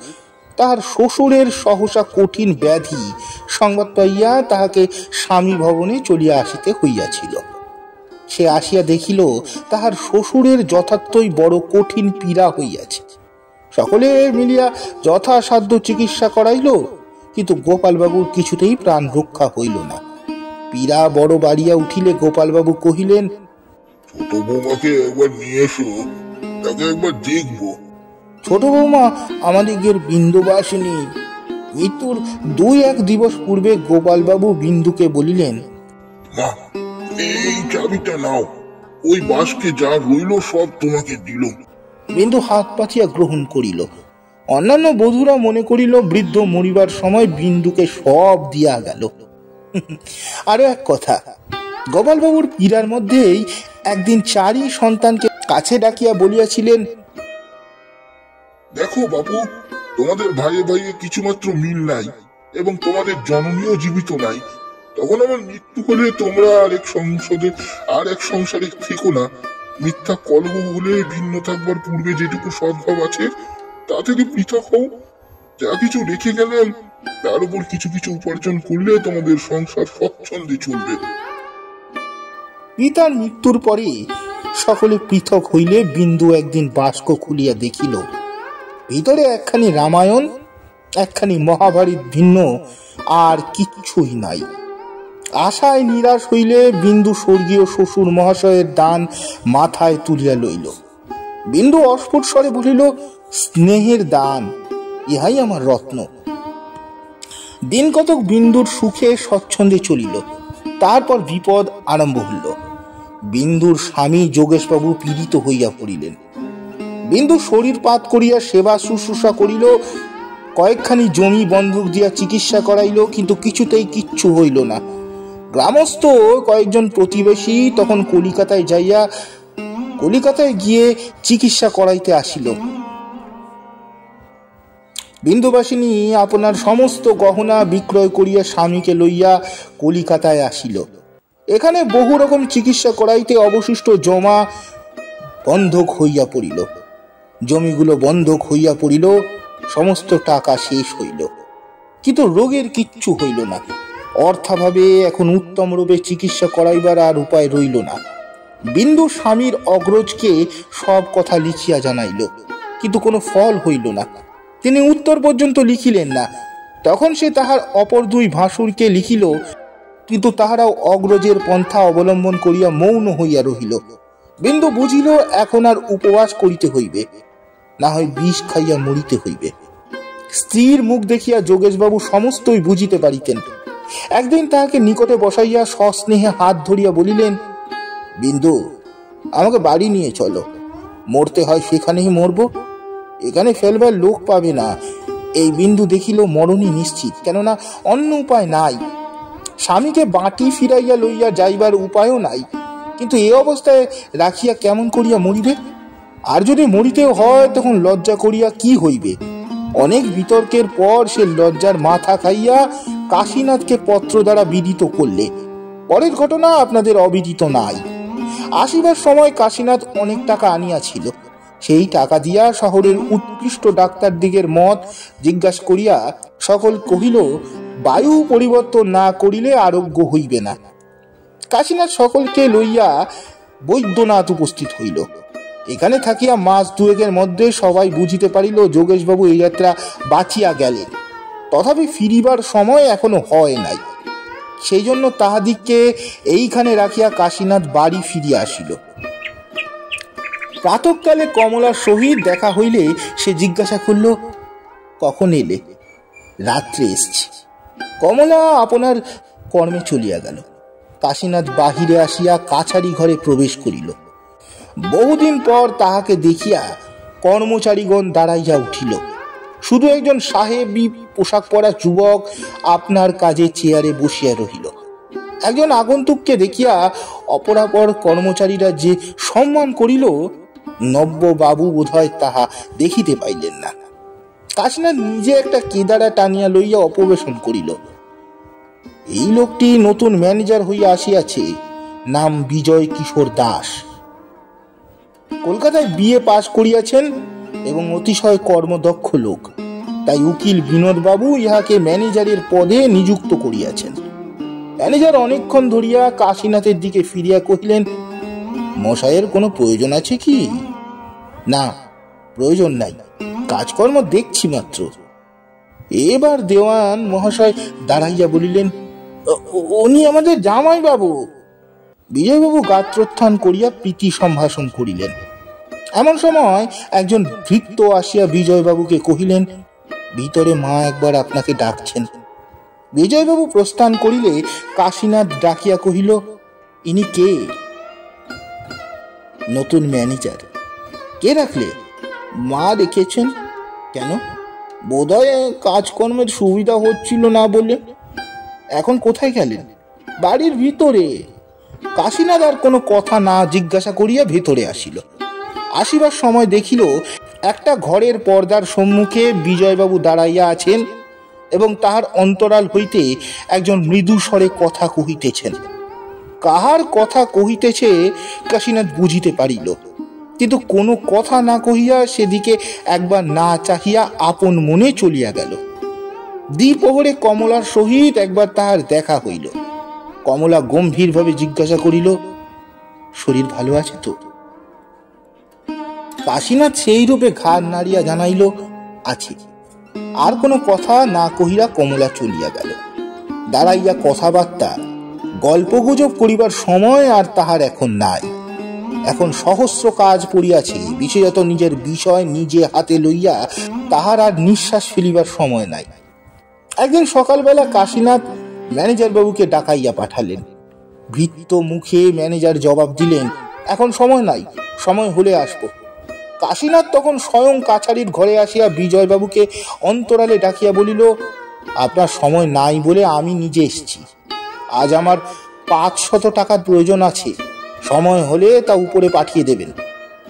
তাহার শ্বশুরের সহসা কঠিন ব্যাধি সংবাদ পাইয়া তাহাকে স্বামী ভবনে চলিয়া আসিতে হইয়াছিল। সে আসিয়া দেখিল তাহার শ্বশুরের যথার্থই বড় কঠিন পীড়া হইয়াছে। সকলে মিলিয়া যথাসাধ্য চিকিৎসা করাইল, কিন্তু গোপালবাবুর কিছুতেই প্রাণ রক্ষা হইল না। পীড়া বড় বাড়িয়া উঠিলে গোপালবাবু কহিলেন, ছোট বৌমাকে একবার নিয়ে এসো, তাকে একবার দেখবো। ছোট বৌমা আমাদিগের বিন্দুবাসিনী। মৃত্যুর 2-1 দিবস পূর্বে গোপালবাবু বিন্দুকে বলিলেন, মা, এই চাবিটা নাও, ওই বাসকে যা রইল সব তোমাকে দিল। বিন্দু হাত পাতিয়া গ্রহণ করিল। অন্যান্য বধূরা মনে করিল বৃদ্ধ মরিবার সময় বিন্দুকে সব দিয়া গেল। আরো এক কথা, গোপালবাবুর পীড়ার মধ্যেই একদিন 4ই সন্তানকে কাছে ডাকিয়া বলিয়াছিলেন, দেখো বাবু, তোমাদের ভাইয়ে ভাইয়ে কিছুমাত্র মিল নাই এবং তোমাদের জননীয় জীবিত নাই। তখন আমার মৃত্যু হলে তোমরা আর এক সংসারে থেকো না। মিথ্যা কলহ বলে ভিন্ন থাকবার পূর্বে যেটুকু সদ্ভাব আছে তা থেকে পৃথক হও। যা কিছু রেখে গেলাম তার উপর কিছু কিছু উপার্জন করলে তোমাদের সংসার স্বচ্ছন্দে চলবে। পিতার মৃত্যুর পরে সকলে পৃথক হইলে বিন্দু একদিন বাস্ক খুলিয়া দেখিল, ভিতরে একখানি রামায়ণ, একখানি মহাভারত, ভিন্ন আর কিচ্ছুই নাই। আশায় নিরাশ হইলে বিন্দু স্বর্গীয় শ্বশুর মহাশয়ের দান মাথায় তুলিয়া লইল। বিন্দু অস্ফুট স্বরে বলিল, স্নেহের দান, ইহাই আমার রত্ন। দিন কতক বিন্দুর সুখে স্বচ্ছন্দে চলিল। তারপর বিপদ আরম্ভ হইল। বিন্দুর স্বামী যোগেশবাবু পীড়িত হইয়া পড়িলেন। বিন্দু শরীর পাত করিয়া সেবা শুশ্রূষা করিল, কয়েকখানি জমি বন্ধক দিয়া চিকিৎসা করাইল, কিন্তু কিছুতেই কিচ্ছু হইল না। গ্রামস্থ কয়েকজন প্রতিবেশী তখন কলিকাতায় গিয়ে চিকিৎসা করাইতে আসিল। বিন্দুবাসিনী আপনার সমস্ত গহনা বিক্রয় করিয়া স্বামীকে লইয়া কলিকাতায় আসিল। এখানে বহু রকম চিকিৎসা করাইতে অবশিষ্ট জমা বন্ধক হইয়া পড়িল। জমিগুলো বন্ধক হইয়া পড়িল, সমস্ত টাকা শেষ হইল, কিন্তু রোগের কিচ্ছু হইল না। অর্থাভাবে এখন উত্তম রূপে চিকিৎসা করাইবার আর উপায় রইল না। বিন্দু স্বামীর অগ্রজকে সব কথা লিখিয়া জানাইল, কিন্তু কোনো ফল হইল না। তিনি উত্তর পর্যন্ত লিখিলেন না। তখন সে তাহার অপর 2 ভাসুরকে লিখিল, কিন্তু তাহারাও অগ্রজের পন্থা অবলম্বন করিয়া মৌন হইয়া রহিল। বিন্দু বুঝিল এখন আর উপবাস করিতে হইবে, না হয় বিষ খাইয়া মরিতে হইবে। স্ত্রীর মুখ দেখিয়া যোগেশবাবু সমস্তই বুঝিতে পারিতেন। একদিন তাহাকে নিকটে বসাইয়া সস্নেহে হাত ধরিয়া বলিলেন, বিন্দু, আমাকে বাড়ি নিয়ে চলো। মরতে হয় সেখানেই মরব, এখানে ফেলবার লোক পাবে না। এই বিন্দু দেখিল মরণই নিশ্চিত, কেননা অন্য উপায় নাই। স্বামীকে বাটি ফিরাইয়া লইয়া যাইবার উপায়ও নাই, কিন্তু এ অবস্থায় রাখিয়া কেমন করিয়া মরিবে? আর যদি মরিতেও হয় তখন লজ্জা করিয়া কি হইবে? অনেক বিতর্কের পর সে লজ্জার মাথা খাইয়া কাশীনাথকে পত্র দ্বারা বিদিত করলে। পরের ঘটনা আপনাদের অবিদিত নাই। আসিবার সময় কাশীনাথ অনেক টাকা আনিয়াছিল। সেই টাকা দিয়া শহরের উৎকৃষ্ট ডাক্তার দিগের মত জিজ্ঞাসা করিয়া সকল কহিল, বায়ু পরিবর্তন না করিলে আরোগ্য হইবে না। কাশীনাথ সকলকে লইয়া বৈদ্যনাথ উপস্থিত হইল। এখানে থাকিয়া মাস 2-এর মধ্যে সবাই বুঝিতে পারিল যোগেশবাবু এই যাত্রা বাঁচিয়া গেলেন, তথাপি ফিরিবার সময় এখনো হয় নাই। সেই জন্য তাহাদিগকে এইখানে রাখিয়া কাশীনাথ বাড়ি ফিরিয়া আসিল। প্রাতঃকালে কমলার সহিত দেখা হইলে সে জিজ্ঞাসা করল, কখন এলে? রাত্রে এসছি। কমলা আপনার কর্মে চলিয়া গেল। কাশীনাথ বাহিরে আসিয়া কাছারি ঘরে প্রবেশ করিল। বহুদিন পর তাহাকে দেখিয়া কর্মচারীগণ দাঁড়াইয়া উঠিল। শুধু একজন সাহেবী পোশাক পরা যুবক আপনার কাজে চেয়ারে বসিয়া রহিল। একজন আগন্তুককে দেখিয়া অপরাপর কর্মচারীরা যে সম্মান করিল, নব্যবাবু বোধহয় তাহা দেখিতে পাইলেন না। কাশীনাথ নিজে একটা কেদারা টানিয়া লইয়া অপবেশন করিল। এই লোকটি নতুন ম্যানেজার হইয়া আসিয়াছে, নাম বিজয় কিশোর দাস। কলকাতায় বিএ পাশ করিয়াছেন এবং অতিশয় কর্মদক্ষ লোক। তাই উকিল বিনোদবাবু ইহাকে ম্যানেজারের পদে নিযুক্ত করিয়াছেন। ম্যানেজার অনেকক্ষণ ধরিয়া কাশীনাথের দিকে ফিরিয়া কহিলেন, মশাইয়ের কোনো প্রয়োজন আছে কি? না, প্রয়োজন নাই, কাজকর্ম দেখছি মাত্র। এবার দেওয়ান মহাশয় দাঁড়াইয়া বলিলেন, উনি আমাদের জামাই বাবু। বিজয়বাবু গাত্রোত্থান করিয়া প্রীতি সম্ভাষণ করিলেন। এমন সময় একজন ভৃত্য আসিয়া বিজয়বাবুকে কহিলেন, ভিতরে মা একবার আপনাকে ডাকছেন। বিজয়বাবু প্রস্থান করিলে কাশীনাথ ডাকিয়া কহিল, ইনি কে? নতুন ম্যানেজার। কে রাখলে? মা রেখেছেন। কেন? বোধহয় কাজকর্মের সুবিধা হচ্ছিল না বলে। এখন কোথায় গেলেন? বাড়ির ভিতরে। কাশীনাথ আর কোনো কথা না জিজ্ঞাসা করিয়া ভেতরে আসিল। আসিবার সময় দেখিল একটা ঘরের পর্দার সম্মুখে বিজয়বাবু দাঁড়াইয়া আছেন এবং তাহার অন্তরাল হইতে একজন মৃদু স্বরে কথা কহিতেছেন। কাহার কথা কহিতেছে কাশীনাথ বুঝিতে পারিল, কিন্তু কোনো কথা না কহিয়া সেদিকে একবার না চাহিয়া আপন মনে চলিয়া গেল। দ্বিপ্রহরে কমলার সহিত একবার তাহার দেখা হইল। কমলা গম্ভীরভাবে জিজ্ঞাসা করিল, শরীর ভালো আছে তো? কাশীনাথ সেই রূপে ঘাড় নাড়িয়া জানাইল, আছে। আর কোনো কথা না কহিয়া কমলা চলিয়া গেল। দাঁড়াইয়া কথাবার্তা গল্পগুজব করিবার সময় আর তাহার এখন নাই। এখন সহস্র কাজ পড়িয়াছে, বিশেষত নিজের বিষয় নিজে হাতে লইয়া তাহার আর নিঃশ্বাস ফেলিবার সময় নাই। একদিন সকালবেলা কাশীনাথ ম্যানেজার বাবুকে ডাকাইয়া পাঠালেন। ভৃত্য মুখে ম্যানেজার জবাব দিলেন, এখন সময় নাই, সময় হলে আসবো। কাশীনাথ তখন স্বয়ং কাছারির ঘরে আসিয়া বিজয়বাবুকে অন্তরালে ডাকিয়া বলিল, আপনার সময় নাই বলে আমি নিজে এসেছি। আজ আমার 500 টাকার প্রয়োজন আছে, সময় হলে তা উপরে পাঠিয়ে দেবেন।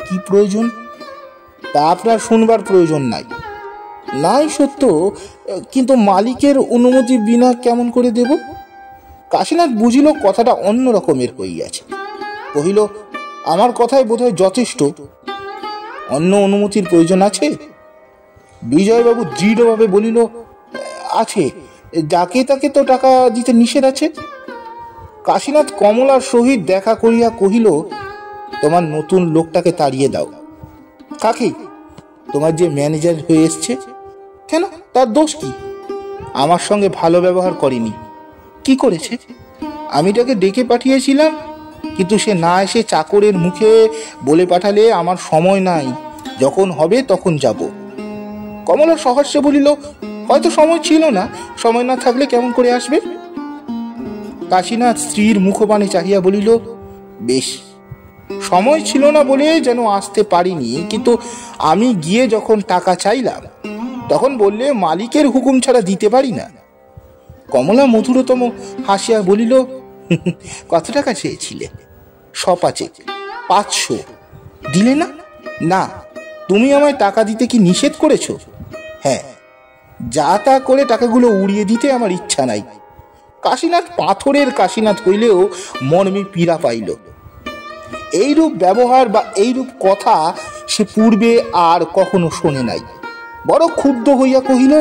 কি প্রয়োজন? তা আপনার শুনবার প্রয়োজন নাই। নাই সত্য, কিন্তু মালিকের অনুমতি বিনা কেমন করে দেব? কাশীনাথ বুঝিল কথাটা অন্য রকমের হইয়াছে। কহিল, আমার কথাই বোধহয় যথেষ্ট। অন্য অনুমতির প্রয়োজন আছে? বিজয়বাবু দৃঢ়ভাবে বলিল, আছে, যাকে তাকে তো টাকা দিতে নিষেধ আছে। কাশীনাথ কমলার সহিত দেখা করিয়া কহিল, তোমার নতুন লোকটাকে তাড়িয়ে দাও। কাকে? তোমার যে ম্যানেজার হয়ে এসছে। কেন, তার দোষ কি? আমার সঙ্গে ভালো ব্যবহার করেনি। কি করেছে? আমি তাকে ডেকে পাঠিয়েছিলাম, কিন্তু সে না এসে চাকরের মুখে বলে পাঠালে আমার সময় নাই, যখন হবে তখন যাব। কমলা সহস্যে বলিল, হয়তো সময় ছিল না, সময় না থাকলে কেমন করে আসবে? কাশীনাথ স্ত্রীর মুখপানে চাহিয়া বলিল, বেশ, সময় ছিল না বলে যেন আসতে পারিনি, কিন্তু আমি গিয়ে যখন টাকা চাইলাম তখন বললে মালিকের হুকুম ছাড়া দিতে পারি না। কমলা মধুরতম হাসিয়া বলিল, কত টাকা চেয়েছিলে? 100 500 দিলে না? না। তুমি আমায় টাকা দিতে কি নিষেধ করেছো? হ্যাঁ। যা তা করে টাকাগুলো উড়িয়ে দিতে আমার ইচ্ছা নাই। কাশীনাথ পাথরের কাশীনাথ হইলেও মর্মে পীড়া পাইল। এইরূপ ব্যবহার বা এইরূপ কথা সে পূর্বে আর কখনো শোনে নাই। বড় ক্ষুব্ধ হইয়া কহিল,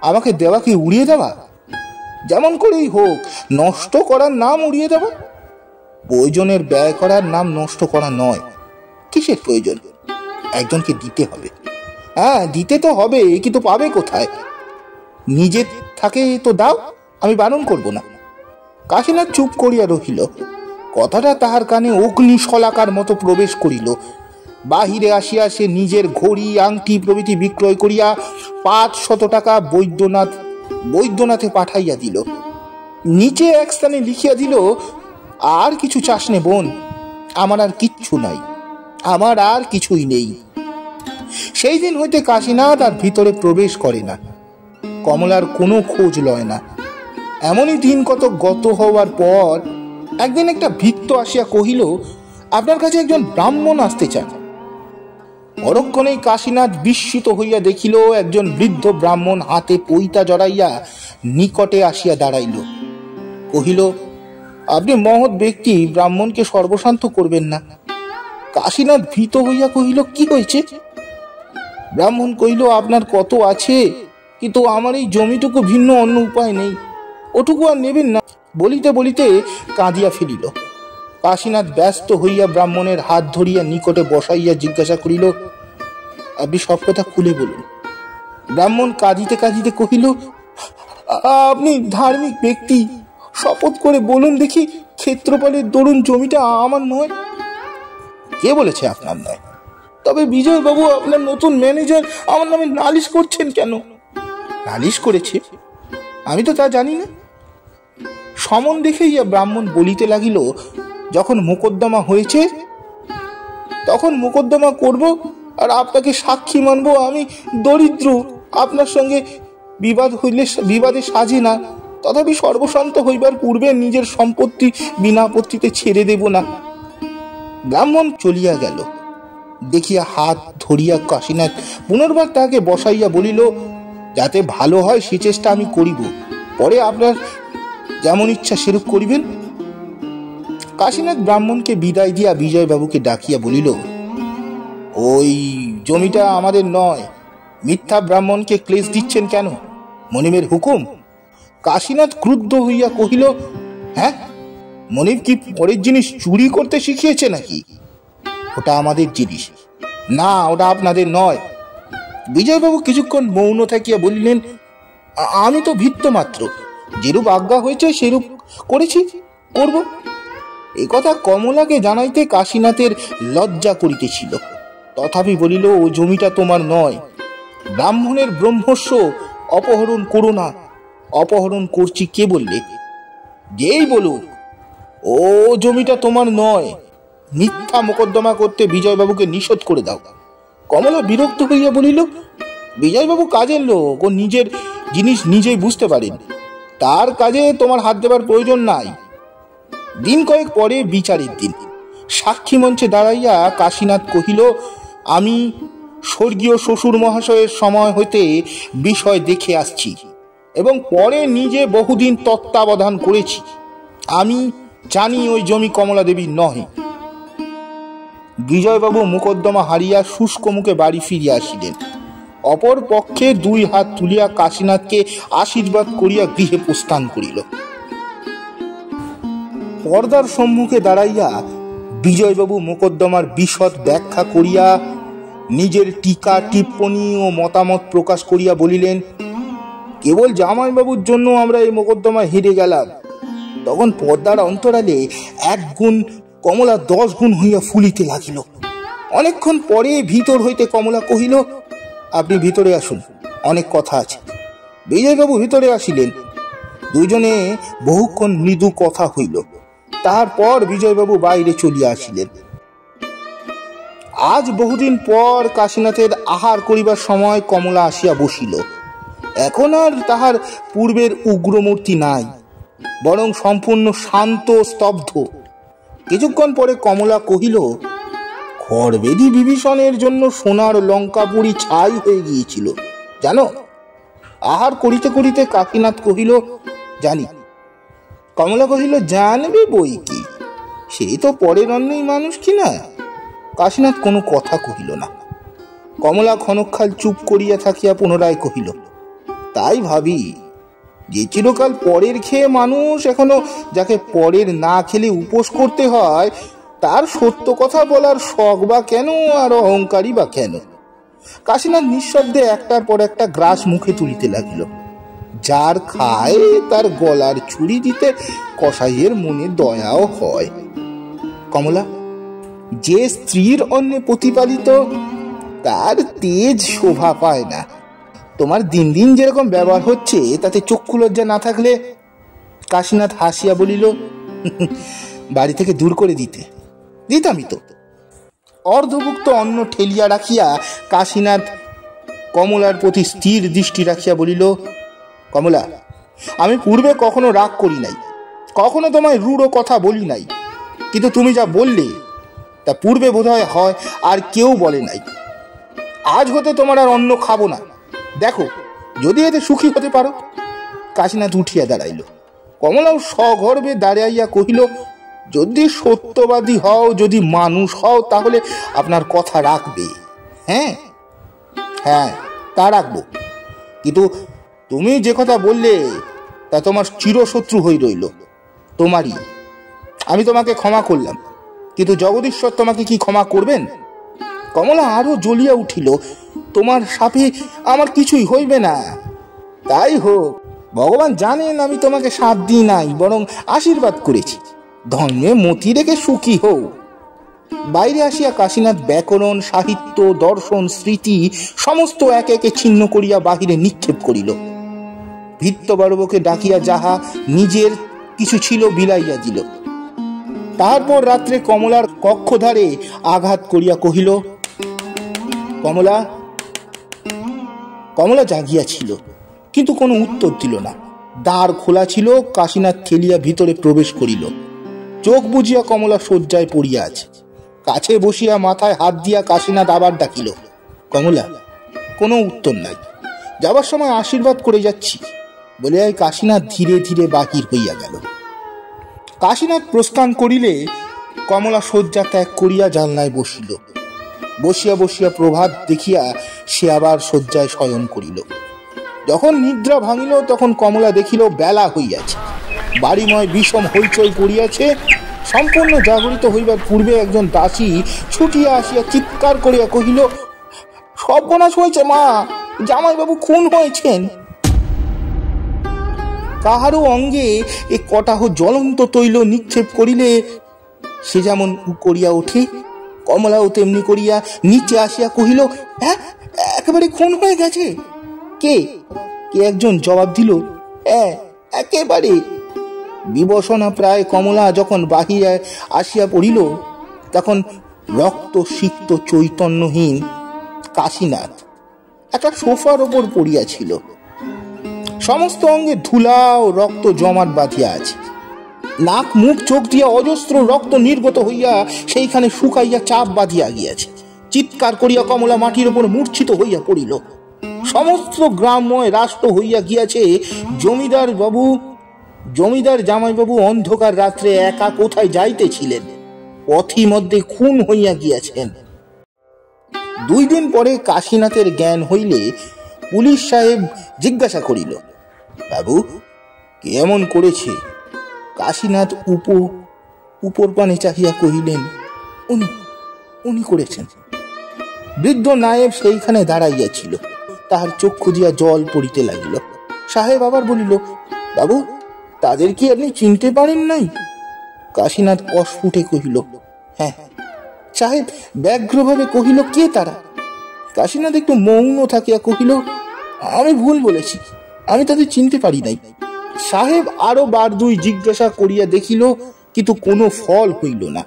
আমাকে দেওয়া কি উড়িয়ে দেওয়া? যেমন করেই হোক, নষ্ট করার নাম উড়িয়ে দেওয়া? প্রয়োজনের ব্যয় করার নাম নষ্ট করা নয়। কিসের প্রয়োজন? একজনকে দিতে হবে। হ্যাঁ, দিতে তো হবে, কিন্তু পাবে কোথায়? নিজে থাকে তো দাও, আমি বারণ করব না। কাশীনাথ চুপ করিয়া রহিল। কথাটা তাহার কানে অগ্নিশলাকার মতো প্রবেশ করিল। বাহিরে আসিয়া সে নিজের ঘড়ি আংটি প্রভৃতি বিক্রয় করিয়া 500 টাকা বৈদ্যনাথে পাঠাইয়া দিল। নিচে এক স্থানে লিখিয়া দিল, আর কিছু চাস নে বোন, আমার আর কিচ্ছু নাই, আমার আর কিছুই নেই। সেই দিন হইতে কাশীনাথ আর ভিতরে প্রবেশ করে না। কমলার কোনো খোঁজ লয় না। এমনই দিন কত গত হওয়ার পর একদিন একটা ভৃত্য আসিয়া কহিল, আপনার কাছে একজন ব্রাহ্মণ আসতে চান। পরক্ষণেই কাশীনাথ বিস্মিত হইয়া দেখিল একজন বৃদ্ধ ব্রাহ্মণ হাতে পইতা জড়াইয়া নিকটে আসিয়া দাঁড়াইল। কহিল, আপনি মহৎ ব্যক্তি, ব্রাহ্মণকে সর্বশান্ত করবেন না। কাশীনাথ ভীত হইয়া কহিল, কি হয়েছে? ব্রাহ্মণ কহিল, আপনার কত আছে, কিন্তু আমার এই জমিটুকু ভিন্ন অন্য উপায় নেই, ওটুকু আর নেবেন না। বলিতে বলিতে কাঁদিয়া ফেলিল। কাশীনাথ ব্যস্ত হইয়া ব্রাহ্মণের হাত ধরিয়া নিকটে বসাইয়া জিজ্ঞাসা করিল, আপনি সব কথা খুলে বলুন। ব্রাহ্মণ কাঁদিতে কাঁদিতে কহিল, আপনি ধার্মিক ব্যক্তি, শপথ করে বলুন দেখি, ক্ষেত্রপালের দরুন জমিটা আমার নয়। কে বলেছে আপনার নয়? তবে বিজয় বাবু, আপনার নতুন ম্যানেজার আমার নামে নালিশ করছেন কেন? নালিশ করেছে? আমি তো তা জানি না। সমন দেখেই ব্রাহ্মণ বলিতে লাগিল, যখন মোকদ্দমা হয়েছে তখন মোকদ্দমা করব, আর আপনাকে সাক্ষী মানব। আমি দরিদ্র, আপনার সঙ্গে বিবাদ হইলে বিবাদে সাজে না, তথাপি সর্বশান্ত হইবার পূর্বে নিজের সম্পত্তি বিনা আপত্তিতে ছেড়ে দেব না। ব্রাহ্মণ চলিয়া গেল। দেখিয়া হাত ধরিয়া কাশীনাথ পুনর্বার তাকে বসাইয়া বলিল, যাতে ভালো হয় সে চেষ্টা আমি করিব, পরে আপনার যেমন ইচ্ছা সেরূপ করিবেন। কাশীনাথ ব্রাহ্মণকে বিদায় দিয়া বিজয়বাবুকে ডাকিয়া বলিল, ওই জমিটা আমাদের নয়। মিথ্যা ব্রাহ্মণকে ক্লেশ দিচ্ছেন কেন? মনিবের হুকুম? কাশীনাথ ক্রুদ্ধ হইয়া কহিল, হ্যাঁ, মনিব কি পরের জিনিস চুরি করতে শিখিয়েছে নাকি? ওটা আমাদের জিনিস না, ওটা আপনাদের নয়। বিজয়বাবু কিছুক্ষণ মৌন থাকিয়া বলিলেন, আমি তো ভিত্ত মাত্র, যেরূপ আজ্ঞা হয়েছে সেরূপ করেছি, করব। এ কথা কমলাকে জানাইতে কাশীনাথের লজ্জা করিতেছিল, তথাপি বলিল, ও জমিটা তোমার নয়। ব্রাহ্মণের ব্রহ্মস্ব অপহরণ করো না। অপহরণ করছি কে বললে? যেই বলুক ও জমিটা তোমার নয়। মিথ্যা মোকদ্দমা করতে বিজয়বাবুকে নিষেধ করে দাও। কমলা বিরক্ত হইয়া বলিল, বিজয়বাবু কাজের লোক, ও নিজের জিনিস নিজেই বুঝতে পারেন, তার কাজে তোমার হাত দেবার প্রয়োজন নাই। দিন কয়েক পরে বিচারের দিন। সাক্ষী মঞ্চে দাঁড়াইয়া কাশীনাথ কহিল, আমি স্বর্গীয় শ্বশুর মহাশয়ের সময় হইতে বিষয় দেখে আসছি এবং পরে নিজে বহুদিন তত্ত্বাবধান করেছি। আমি জানি ওই জমি কমলা দেবীর নহে। বিজয়বাবু মোকদ্দমা হারিয়া শুষ্ক মুখে বাড়ি ফিরিয়া আসিলেন। অপর পক্ষে দুই হাত তুলিয়া কাশীনাথকে আশীর্বাদ করিয়া গৃহে প্রস্থান করিল। পর্দার সম্মুখে দাঁড়াইয়া বিজয়বাবু মোকদ্দমার বিশদ ব্যাখ্যা করিয়া নিজের টিকা টিপ্পনী ও মতামত প্রকাশ করিয়া বলিলেন, কেবল জামাইবাবুর জন্য আমরা এই মোকদ্দমা হেরে গেলাম। তখন পর্দার অন্তরালে 1 গুণ কমলা 10 গুণ হইয়া ফুলিতে লাগিল। অনেকক্ষণ পরে ভিতর হইতে কমলা কহিল, আপনি ভিতরে আসুন, অনেক কথা আছে। বিজয়বাবু ভিতরে আসিলেন। দুইজনে বহুক্ষণ মৃদু কথা হইল। তারপর বিজয়বাবু বাইরে চলিয়া আসিলেন। আজ বহুদিন পর কাশীনাথের আহার করিবার সময় কমলা আসিয়া বসিল। এখন আর তাহার পূর্বের উগ্রমূর্তি নাই, বরং সম্পূর্ণ শান্ত স্তব্ধ। কিছুক্ষণ পরে কমলা কহিল, খড়বেদি বিভীষণের জন্য সোনার লঙ্কাপুরি ছাই হয়ে গিয়েছিল জানো। আহার করিতে করিতে কাশীনাথ কহিল, জানি। কমলা কহিল, জানবে বই কি, সেই তো পরের অন্যই মানুষ কিনা। কাশীনাথ কোনো কথা কহিল না। কমলা ক্ষণকাল চুপ করিয়া থাকিয়া পুনরায় কহিল, তাই ভাবি, যে চিরকাল পরের খেয়ে মানুষ এখনো যাকে পরের না খেলে উপোস করতে হয়, তার সত্য কথা বলার শখ বা কেন, আর অহংকারী বা কেন। কাশীনাথ নিঃশব্দে একটার পর একটা গ্রাস মুখে তুলিতে লাগিল। যার খায় তার গলার ছুরি দিতে কসাইয়ের মনে দয়াও হয়। কমলা, যে স্ত্রীর অন্নে প্রতিপালিত, তার তেজ শোভা পায় না। তোমার দিন দিন যেরকম ব্যবহার হচ্ছে, তাতে চক্ষু লজ্জা না থাকলে। কাশীনাথ হাসিয়া বলিল, বাড়ি থেকে দূর করে দিতামই তো। অর্ধভুক্ত অন্ন ঠেলিয়া রাখিয়া কাশীনাথ কমলার প্রতি স্থির দৃষ্টি রাখিয়া বলিল, কমলা, আমি পূর্বে কখনো রাগ করি নাই, কখনো তোমায় রূঢ় কথা বলি নাই, কিন্তু তুমি যা বললে তা পূর্বে বোধহয় হয় আর কেউ বলে নাই। আজ হতে তোমার আর অন্ন খাবো না, দেখো যদি এতে সুখী হতে পারো। কাশীনাথ উঠিয়া দাঁড়াইল। কমলাও সগর্বে দাঁড়াইয়া কহিল, যদি সত্যবাদী হও, যদি মানুষ হও, তাহলে আপনার কথা রাখবে। হ্যাঁ হ্যাঁ, তা রাখবো, কিন্তু তুমি যে কথা বললে তা তোমার চিরশত্রু হয়ে রইল, তোমারই। আমি তোমাকে ক্ষমা করলাম, কিন্তু জগদীশ্বর তোমাকে কি ক্ষমা করবেন? কমলা আরো জ্বলিয়া উঠিল। তোমার সাপে আমার কিছুই হইবে না। তাই হোক, ভগবান জানেন আমি তোমাকে সাপ দিই নাই, বরং আশীর্বাদ করেছি। ধর্মে মতি রেখে সুখী হও। বাইরে আসিয়া কাশীনাথ ব্যাকরণ, সাহিত্য, দর্শন, স্মৃতি সমস্ত একে একে ছিন্ন করিয়া বাহিরে নিক্ষেপ করিল। ভৃত্যবর্গকে ডাকিয়া যাহা নিজের কিছু ছিল বিলাইয়া দিল। তারপর রাত্রে কমলার কক্ষধারে আঘাত করিয়া কহিল, কমলা। কমলা জাগিয়া ছিল, কিন্তু কোনো উত্তর দিল না। দ্বার খোলা ছিল। কাশীনাথ ঠেলিয়া ভিতরে প্রবেশ করিল। চোখ বুঝিয়া কমলা শয্যায় পড়িয়া আছে। কাছে বসিয়া মাথায় হাত দিয়া কাশীনাথ আবার ডাকিল, কমলা। কোনো উত্তর নাই। যাবার সময় আশীর্বাদ করে যাচ্ছি বলিয়াই কাশীনাথ ধীরে ধীরে বাহির হইয়া গেল। কাশীনাথ প্রস্থান করিলে কমলা শয্যা ত্যাগ করিয়া জানলায় বসিল। বসিয়া বসিয়া প্রভাত দেখিয়া সে আবার শয্যায় শয়ন করিল। যখন নিদ্রা ভাঙিল তখন কমলা দেখিল বেলা হইয়াছে। বাড়িময় বিষম হইচই পড়িয়াছে। সম্পূর্ণ জাগরিত হইবার পূর্বে একজন দাসী ছুটিয়া আসিয়া চিৎকার করিয়া কহিল, সর্বনাশ হয়েছে মা, জামাইবাবু খুন হয়েছেন। কাহারও অঙ্গে এ কটাহ জ্বলন্ত তৈল নিক্ষেপ করিলে সে যেমন করিয়া ওঠে, কমলাও তেমনি করিয়া নিচে আসিয়া কহিল, হ্যাঁ, একেবারে খুন হয়ে গেছে। কে কে একজন জবাব দিল, হ্যাঁ, একেবারে। বিবসনা প্রায় কমলা যখন বাহিরে আসিয়া পড়িল তখন রক্ত সিক্ত চৈতন্যহীন কাশীনাথ একটা সোফার ওপর পড়িয়াছিল। সমস্ত অঙ্গে ধুলা ও রক্ত জমাট বাঁধিয়া আছে। নাক, মুখ, চোখ দিয়া অজস্র রক্ত নির্গত হইয়া সেইখানে শুকাইয়া চাপ বাঁধিয়া গিয়াছে। চিৎকার করিয়া কমলা মাটির ওপর মূর্ছিত হইয়া পড়িল। সমস্ত গ্রামময় রাষ্ট্র হইয়া গিয়াছে। জমিদার জামাইবাবু অন্ধকার রাত্রে একা কোথায় যাইতেছিলেন, পথি মধ্যে খুন হইয়া গিয়াছেন। 2 দিন পরে কাশীনাথের জ্ঞান হইলে পুলিশ সাহেব জিজ্ঞাসা করিল, বাবু কে এমন করেছে? কাশীনাথ উপর পানে চাহিয়া কহিলেন, উনি করেছেন। বৃদ্ধ নায়েব সেইখানে দাঁড়াইয়াছিল। তাহার চক্ষু দিয়া জল পড়িতে লাগিল। সাহেব আবার বলিল, বাবু তাদের কি আপনি চিনতে পারেন নাই? কাশীনাথ অস্ফুটে কহিল, হ্যাঁ। সাহেব ব্যগ্রভাবে কহিল, কে তারা? কাশীনাথ একটু মৌন থাকিয়া কহিল, আমি ভুল বলেছি, আমি তাদের চিনতে পারি নাই। সাহেব আরো 2 জিজ্ঞাসা করিয়া দেখিল, কিন্তু কোনো ফল হইল না।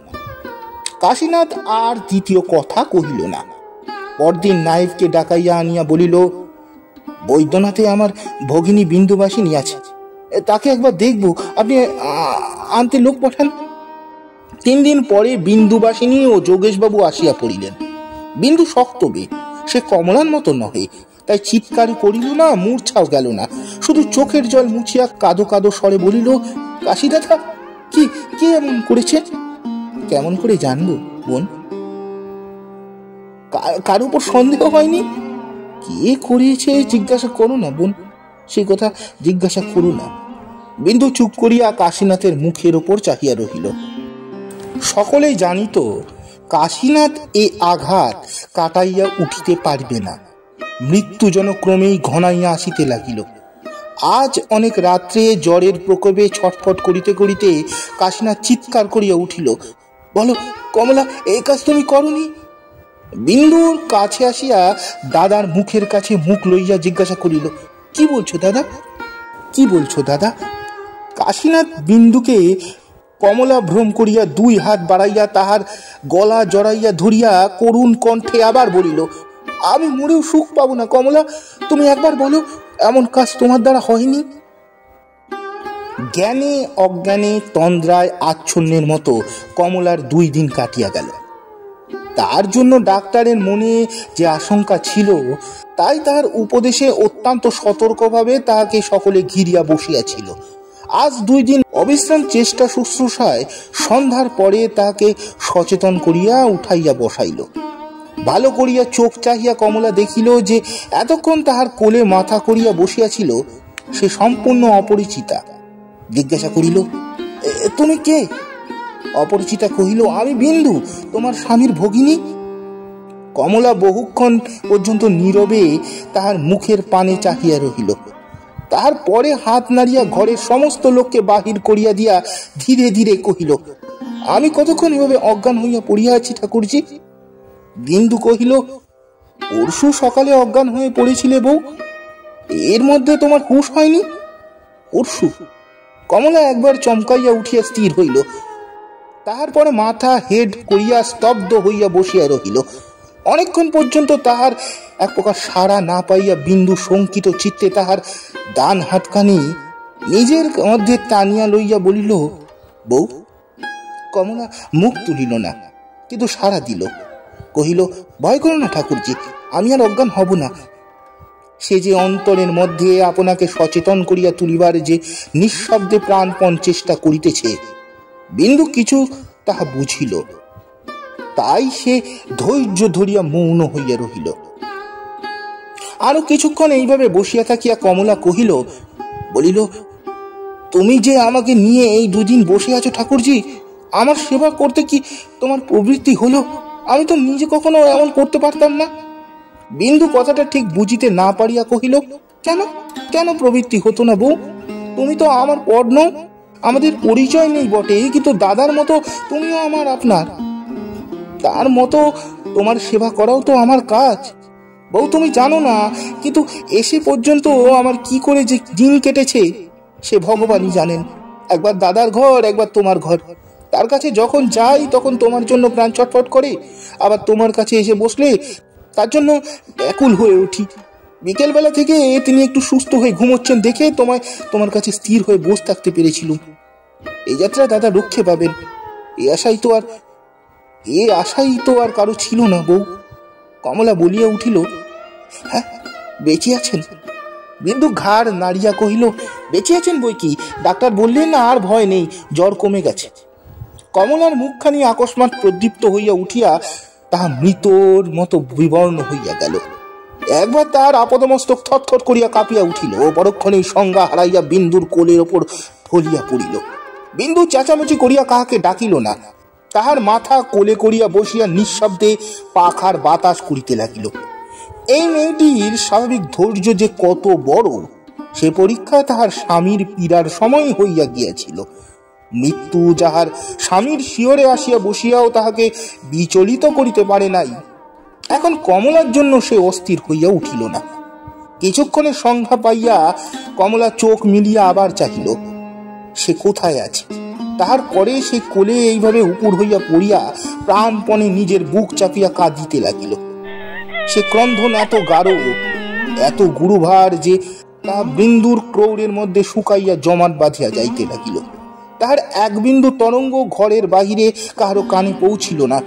কাশীনাথ আর দ্বিতীয় কথা কহিল না। পরদিন নায়েবকে ডাকাইয়া আনিয়া বলিল, বৈদ্যনাথে আমার ভগিনী বিন্দুবাসিনী আছে, তাকে একবার দেখব, আপনি আনতে লোক পাঠান। 3 দিন পরে বিন্দুবাসিনী ও যোগেশবাবু আসিয়া পড়িলেন। বিন্দু শক্ত মেয়ে, সে কমলার মতো নহে, তাই চিৎকার করিল না, মূর্ছাও গেল না। শুধু চোখের জল মুছিয়া কাদো কাদো স্বরে বলিল, কাশীদাদা কি এমন করেছেন? কেমন করে জানবো বোন? কার উপর সন্দেহ হয়নি? কে করিয়েছে জিজ্ঞাসা করো না বোন, সে কথা জিজ্ঞাসা করো না। বিন্দু চুপ করিয়া কাশীনাথের মুখের ওপর চাহিয়া রহিল। সকলেই জানিত কাশীনাথ এ আঘাত কাটাইয়া উঠিতে পারবে না। মৃত্যু যেন ক্রমেই ঘনাইয়া আসিতে লাগিল। আজ অনেক রাত্রে জ্বরের প্রকোপে ছটফট করিতে করিতে কাশীনাথ চিৎকার করিয়া উঠিল, বলো কমলা, এই কাজ তুমি করনি? বিন্দুর কাছে আসিয়া দাদার মুখের কাছে মুখ লইয়া জিজ্ঞাসা করিল, কি বলছো দাদা, কি বলছো দাদা? কাশীনাথ বিন্দুকে কমলা ভ্রম করিয়া 2 হাত বাড়াইয়া তাহার গলা জড়াইয়া ধরিয়া করুণ কণ্ঠে আবার বলিল, আমি মরেও সুখ পাবো না কমলা, তুমি একবার বলো এমন কাজ তোমার দ্বারা হয়নি। জ্ঞানে অজ্ঞানে তন্দ্রায় আচ্ছন্নের মতো কমলার 2 দিন কাটিয়া গেল। তার জন্য ডাক্তারের মনে যে আশঙ্কা ছিল, তাই তার উপদেশে অত্যন্ত সতর্কভাবে তাহাকে সকলে ঘিরিয়া বসিয়াছিল। আজ 2 দিন অবিশ্রাম চেষ্টা শুশ্রূষায় সন্ধ্যার পরে তাহাকে সচেতন করিয়া উঠাইয়া বসাইল। ভালো করিয়া চোখ চাহিয়া কমলা দেখিল যে এতক্ষণ তাহার কোলে মাথা করিয়া বসিয়াছিল সে সম্পূর্ণ অপরিচিতা। জিজ্ঞাসা করিল, তুমি কে? অপরিচিতা কহিল, আমি বিন্দু, তোমার স্বামীর ভগিনী। কমলা বহুক্ষণ পর্যন্ত নীরবে তাহার মুখের পানে চাহিয়া রহিল। তাহার পরে হাত নাড়িয়া ঘরের সমস্ত লোককে বাহির করিয়া দিয়া ধীরে ধীরে কহিল, আমি কতক্ষণ এভাবে অজ্ঞান হইয়া পড়িয়া আছি ঠাকুরজি? বিন্দু কহিল, পরশু সকালে অজ্ঞান হয়ে পড়েছিলে বউ, এর মধ্যে তোমার হুঁশ হয়নি? পরশু? কমলা একবার চমকাইয়া উঠিয়া স্থির হইল। তাহার পরে মাথা হেড করিয়া স্তব্ধ হইয়া বসিয়া রহিল। অনেকক্ষণ পর্যন্ত তাহার এক প্রকার সাড়া না পাইয়া বিন্দু শঙ্কিত চিত্তে তাহার ডান হাতখানি নিজের মধ্যে টানিয়া লইয়া বলিল, বউ। কমলা মুখ তুলিল না, কিন্তু সাড়া দিল। কহিল, ভয় করো না ঠাকুরজি, আমি আর অজ্ঞান হব না। সে যে অন্তরের মধ্যে আপনাকে সচেতন করিয়া তুলিবার যে নিঃশব্দে প্রাণপণ চেষ্টা করিতেছে, বিন্দু কিছু তাহা বুঝিল। তাই সে ধৈর্য ধরিয়া মৌন হইয়া রহিল। আরো কিছুক্ষণ এইভাবে বসিয়া থাকিয়া কমলা কহিল, বলিল, তুমি যে আমাকে নিয়ে এই দুদিন বসে আছো ঠাকুরজি, আমার সেবা করতে কি তোমার প্রবৃত্তি হলো? আমি তো নিজে কখনো এমন করতে পারতাম না। বিন্দু কথাটা ঠিক বুঝিতে না পারিয়া কহিল, কেন কেন প্রবৃত্তি হতো না বউ? তুমি তো আমার পর নও, আমাদের পরিচয় নেই বটে, কিন্তু দাদার মতো তুমিও আমার আপনার। তার মতো তোমার সেবা করাও তো আমার কাজ বউ, তুমি জানো না। কিন্তু এসে পর্যন্ত আমার কি করে যে দিন কেটেছে সে ভগবানই জানেন। একবার দাদার ঘর, একবার তোমার ঘর। তার কাছে যখন যাই তখন তোমার জন্য প্রাণ ছটফট করে, আবার তোমার কাছে এসে বসলে তার জন্য ব্যাকুল হয়ে উঠি। বিকেলবেলা থেকে তিনি একটু সুস্থ হয়ে ঘুমোচ্ছেন দেখে তোমার কাছে স্থির হয়ে বসে থাকতে পেরেছিলুম। এই যাত্রা দাদা রক্ষে পাবেন, এ আশাই তো আর কারো ছিল না বউ। কমলা বলিয়া উঠিল, হ্যাঁ, বেঁচে আছেন? বিন্দু ঘাড় নাড়িয়া কহিল, বেঁচে আছেন বই কি, ডাক্তার বললেন না আর ভয় নেই, জ্বর কমে গেছে। কমলার মুখখানি আকস্মাৎ প্রদীপ্ত হইয়া উঠিয়া তাহা মৃতর মতো বিবর্ণ হইয়া গেল। একবার তার আপাদমস্তক থরথর করিয়া কাঁপিয়া উঠিল, পরক্ষণেই সংজ্ঞা হারাইয়া বিন্দুর কোলের ওপর ঢলিয়া পড়িল। বিন্দু চেঁচামেচি করিয়া কাহাকে ডাকিল না, তাহার মাথা কোলে করিয়া বসিয়া নিঃশব্দে পাখার বাতাস করিতে লাগিল। এই মেয়েটির স্বাভাবিক ধৈর্য যে কত বড় সে পরীক্ষা তাহার স্বামীর পীড়ার সময় হইয়া গিয়াছিল। মৃত্যু যাহার স্বামীর শিয়রে আসিয়া বসিয়াও তাহাকে বিচলিত করিতে পারে নাই, এখন কমলার জন্য সে অস্থির হইয়া উঠিল না। কিছুক্ষণের সংজ্ঞা পাইয়া কমলা চোখ মিলিয়া আবার চাহিল, সে কোথায় আছে। তাহার পরে সে কোলে এইভাবে উপর হইয়া পড়িয়া প্রাণপণে নিজের বুক চাপিয়া কাঁদিতে লাগিল। সে ক্রন্ধন এত গাঢ়, এত গুরুভার যে তা বিন্দুর ক্রৌড়ের মধ্যে শুকাইয়া জমাট বাঁধিয়া যাইতে লাগিল। তাহার এক বিন্দু তরঙ্গ ঘরের বাহিরে কাহারো কানে পৌঁছিল না।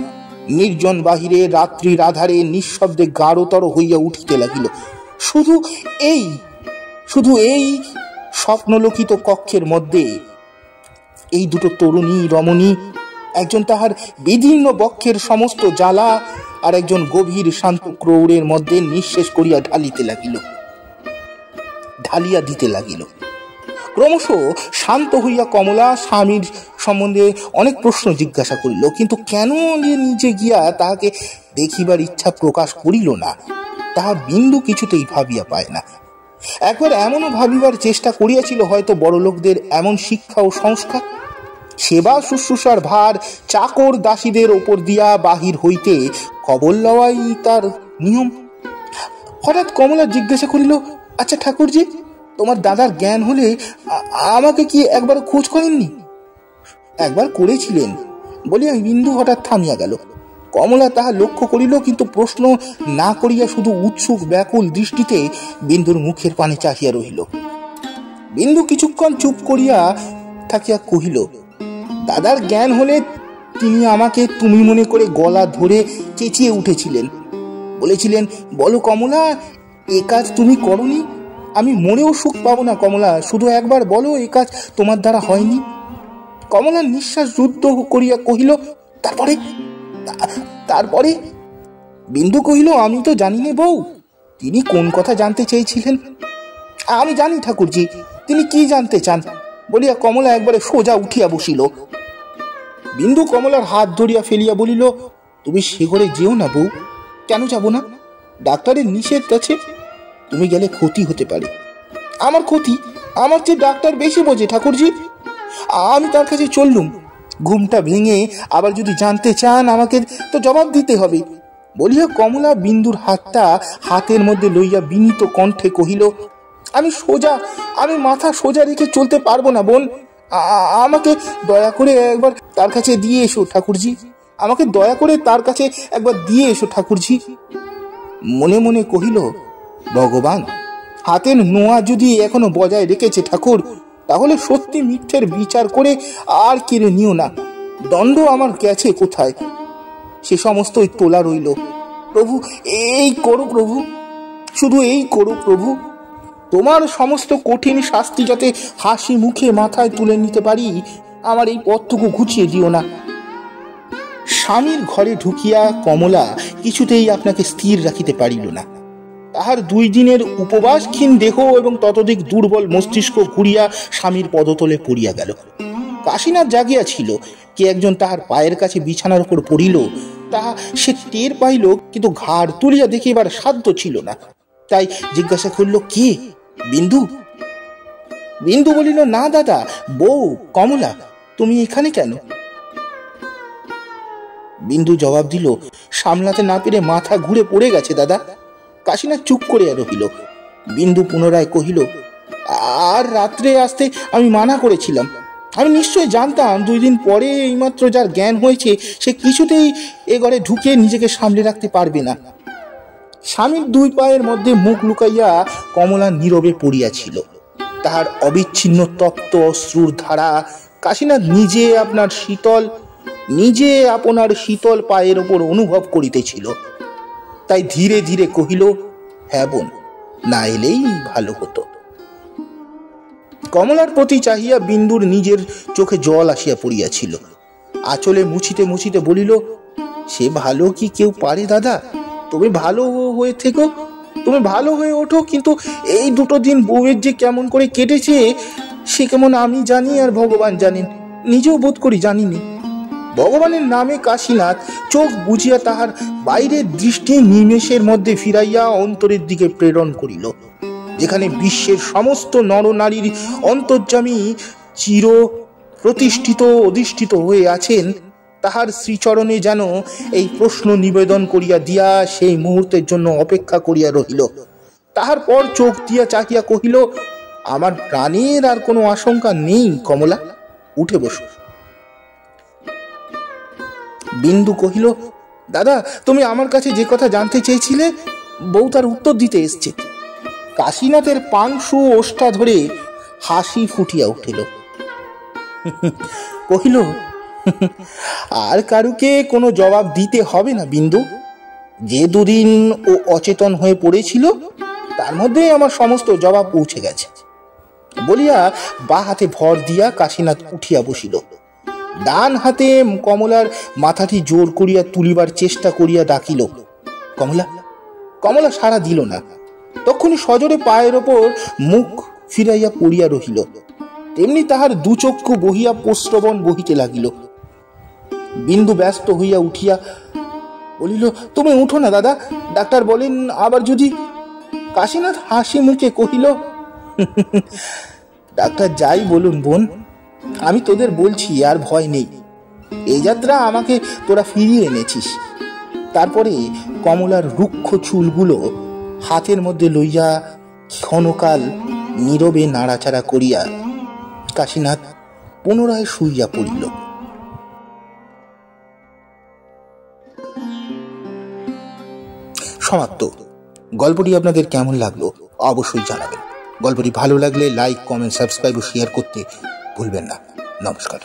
নির্জন বাহিরে রাত্রির আধারে নিঃশব্দে গাঢ়তর হইয়া উঠিতে লাগিল। শুধু এই স্বপ্নলোকিত কক্ষের মধ্যে এই দুটো তরুণী রমণী, একজন তাহার বিদীর্ণ বক্ষের সমস্ত জ্বালা আর একজন গভীর শান্ত ক্রৌড়ের মধ্যে নিঃশেষ করিয়া ঢালিয়া দিতে লাগিল। ক্রমশ শান্ত হইয়া কমলা স্বামীর সম্বন্ধে অনেক প্রশ্ন জিজ্ঞাসা করিল, কিন্তু কেন নিজে গিয়া তাহাকে দেখিবার ইচ্ছা প্রকাশ করিল না তাহা বিন্দু কিছুতেই ভাবিয়া পায় না। একবার এমনও ভাবিবার চেষ্টা করিয়াছিল, হয়তো বড় লোকদের এমন শিক্ষা ও সংস্কার, সেবা শুশ্রূষার ভার চাকর দাসীদের ওপর দিয়া বাহির হইতে খবর লওয়াই তার নিয়ম। হঠাৎ কমলা জিজ্ঞাসা করিল, আচ্ছা ঠাকুরজি, তোমার দাদার জ্ঞান হলে আমাকে কি একবার খোঁজ করেননি? একবার করেছিলেন বলিয়া বিন্দু হঠাৎ থামিয়া গেল। কমলা তাহা লক্ষ্য করিল, কিন্তু প্রশ্ন না করিয়া শুধু উৎসুক ব্যাকুল দৃষ্টিতে বিন্দুর মুখের পানে চাহিয়া রহিল। বিন্দু কিছুক্ষণ চুপ করিয়া থাকিয়া কহিল, দাদার জ্ঞান হলে তিনি আমাকে তুমি মনে করে গলা ধরে চেঁচিয়ে উঠেছিলেন, বলেছিলেন, বলো কমলা, এ কাজ তুমি করনি, আমি মনেও সুখ পাবো না কমলা, শুধু একবার বলো এ কাজ তোমার দ্বারা হয়নি। কমলা নিঃশ্বাস রুদ্ধ করিয়া কহিল, তারপরে? বিন্দু কহিল, আমি তো জানি না বউ, তিনি কোন কথা জানতে চেয়েছিলেন। আমি জানি ঠাকুরজি, তিনি কি জানতে চান বলিয়া কমলা একবারে সোজা উঠিয়া বসিল। বিন্দু কমলার হাত ধরিয়া ফেলিয়া বলিল, তুমি সে ঘরে যেও না বউ, কেন যাব না? ডাক্তারের নিষেধ আছে। তুমি গেলে ক্ষতি হতে পারে। আমার ক্ষতি? আমার চেয়ে ডাক্তার বেশি বোঝে ঠাকুরজি। আমি তার কাছে চললুম। ঘুমটা ভেঙে আবার যদি জানতে চান আমাকে তো জবাব দিতে হবে বলিয়া কমলা বিন্দুর হাতটা হাতের মধ্যে লইয়া বিনীত কণ্ঠে কহিল, আমি মাথা সোজা রেখে চলতে পারবো না বোন। আমাকে দয়া করে একবার তার কাছে দিয়ে এসো ঠাকুরজি। আমাকে দয়া করে তার কাছে একবার দিয়ে এসো ঠাকুরজি। মনে মনে কহিল, ভগবান, হাতের নোয়া যদি এখনো বজায় রেখেছে ঠাকুর, তাহলে সত্যি মিথ্যের বিচার করে আর কেড়ে নিও না। দণ্ড আমার গেছে কোথায়, সে সমস্তই তোলা রইল। প্রভু, এই করো প্রভু, শুধু এই করো প্রভু। তোমার সমস্ত কঠিন শাস্তি যাতে হাসি মুখে মাথায় তুলে নিতে পারি, আমার এই পথটুকু ঘুচিয়ে দিও না। স্বামীর ঘরে ঢুকিয়া কমলা কিছুতেই আপনাকে স্থির রাখিতে পারিল না। তাহার 2 দিনের উপবাসক্ষীণ দেহ এবং ততোধিক দুর্বল মস্তিষ্ক ঘুরিয়া স্বামীর পদতলে পড়িয়া গেল। কাশীনাথ জাগিয়া ছিল। কে একজন তাহার পায়ের কাছে বিছানার উপর পড়িল, তাহা সে টের পাইল, কিন্তু ঘাড় তুলিয়া দেখিবার সাধ্য ছিল না। তাই জিজ্ঞাসা করল, কে? বিন্দু? বিন্দু বলিল, না দাদা, বউ কমলা। তুমি এখানে কেন? বিন্দু জবাব দিল, সামলাতে না পেরে মাথা ঘুরে পড়ে গেছে দাদা। কাশীনাথ চুপ করে রহিল। বিন্দু পুনরায় কহিল, আর রাত্রে আসতে আমি মানা করেছিলাম। আমি নিশ্চয় জানতাম 2 দিন পরে এইমাত্র যার জ্ঞান হয়েছে সে কিছুতেই এ ঘরে ঢুকে নিজেকে সামলে রাখতে পারবে না। স্বামীর 2 পায়ের মধ্যে মুখ লুকাইয়া কমলা নীরবে পড়িয়াছিল। তাহার অবিচ্ছিন্ন তপ্ত অশ্রুর ধারা কাশীনাথ নিজে আপনার শীতল পায়ের ওপর অনুভব করিতেছিল। তাই ধীরে ধীরে কহিল, হ্যাঁ বোন, না এলেই ভালো হতো। কমলার প্রতি চাহিয়া বিন্দুর নিজের চোখে জল আসিয়া পড়িয়াছিল। আঁচলে মুছিতে মুছিতে বলিল, সে ভালো কি কেউ পারে দাদা? তুমি ভালো হয়ে থেকো, তুমি ভালো হয়ে ওঠো। কিন্তু এই 2 দিন বউয়ের যে কেমন করে কেটেছে সে কেমন আমি জানি আর ভগবান জানেন, নিজেও বোধ করি জানিনি। ভগবানের নামে কাশীনাথ চোখ বুঝিয়া তাহার বাইরের দৃষ্টি নিমেষের মধ্যে ফিরাইয়া অন্তরের দিকে প্রেরণ করিল, যেখানে বিশ্বের সমস্ত নরনারীর অন্তর্যামী চির প্রতিষ্ঠিত অধিষ্ঠিত হয়ে আছেন। তাহার শ্রীচরণে যেন এই প্রশ্ন নিবেদন করিয়া দিয়া সেই মুহূর্তের জন্য অপেক্ষা করিয়া রহিল। তাহার পর চোখ দিয়া চাহিয়া কহিল, আমার প্রাণের আর কোনো আশঙ্কা নেই কমলা, উঠে বসো। বিন্দু কহিল, দাদা, তুমি আমার কাছে যে কথা জানতে চেয়েছিলে বউ তার উত্তর দিতে এসছে। কাশীনাথের পাংশু ওষ্ঠা ধরে হাসি ফুটিয়া উঠিল। কহিল, আর কারুকে কোনো জবাব দিতে হবে না বিন্দু। যে 2 দিন ও অচেতন হয়ে পড়েছিল তার মধ্যে আমার সমস্ত জবাব পৌঁছে গেছে বলিয়া বা হাতে ভর দিয়া কাশীনাথ উঠিয়া বসিল। ডান হাতে কমলার মাথাটি জোর করিয়া তুলিবার চেষ্টা করিয়া ডাকিল, কমলা। কমলা সাড়া দিল না। তখনই সজোরে পায়ের ওপর মুখ ফিরাইয়া পড়িয়া রহিল। তেমনি তাহার 2 চক্ষু বহিয়া প্রস্রবণ বহিতে লাগিল। বিন্দু ব্যস্ত হইয়া উঠিয়া বলিল, তুমি উঠো না দাদা, ডাক্তার বলেন আবার যদি। কাশীনাথ হাসি মুখে কহিল, ডাক্তার যাই বলুন বোন, আমি তোদের বলছি আর ভয় নেই। এই যাত্রা আমাকে তোরা ফিরিয়ে এনেছিস। তারপরে কমলার রুক্ষ চুলগুলো হাতের মধ্যে লইয়া ক্ষণকাল নীরবে নাড়াচাড়া করিয়া কাশীনাথ পুনরায় শুইয়া পড়িল। সমাপ্ত। গল্পটি আপনাদের কেমন লাগলো অবশ্যই জানাবেন। গল্পটি ভালো লাগলে লাইক, কমেন্ট, সাবস্ক্রাইব ও শেয়ার করতে ভুলবেন না। নমস্কার।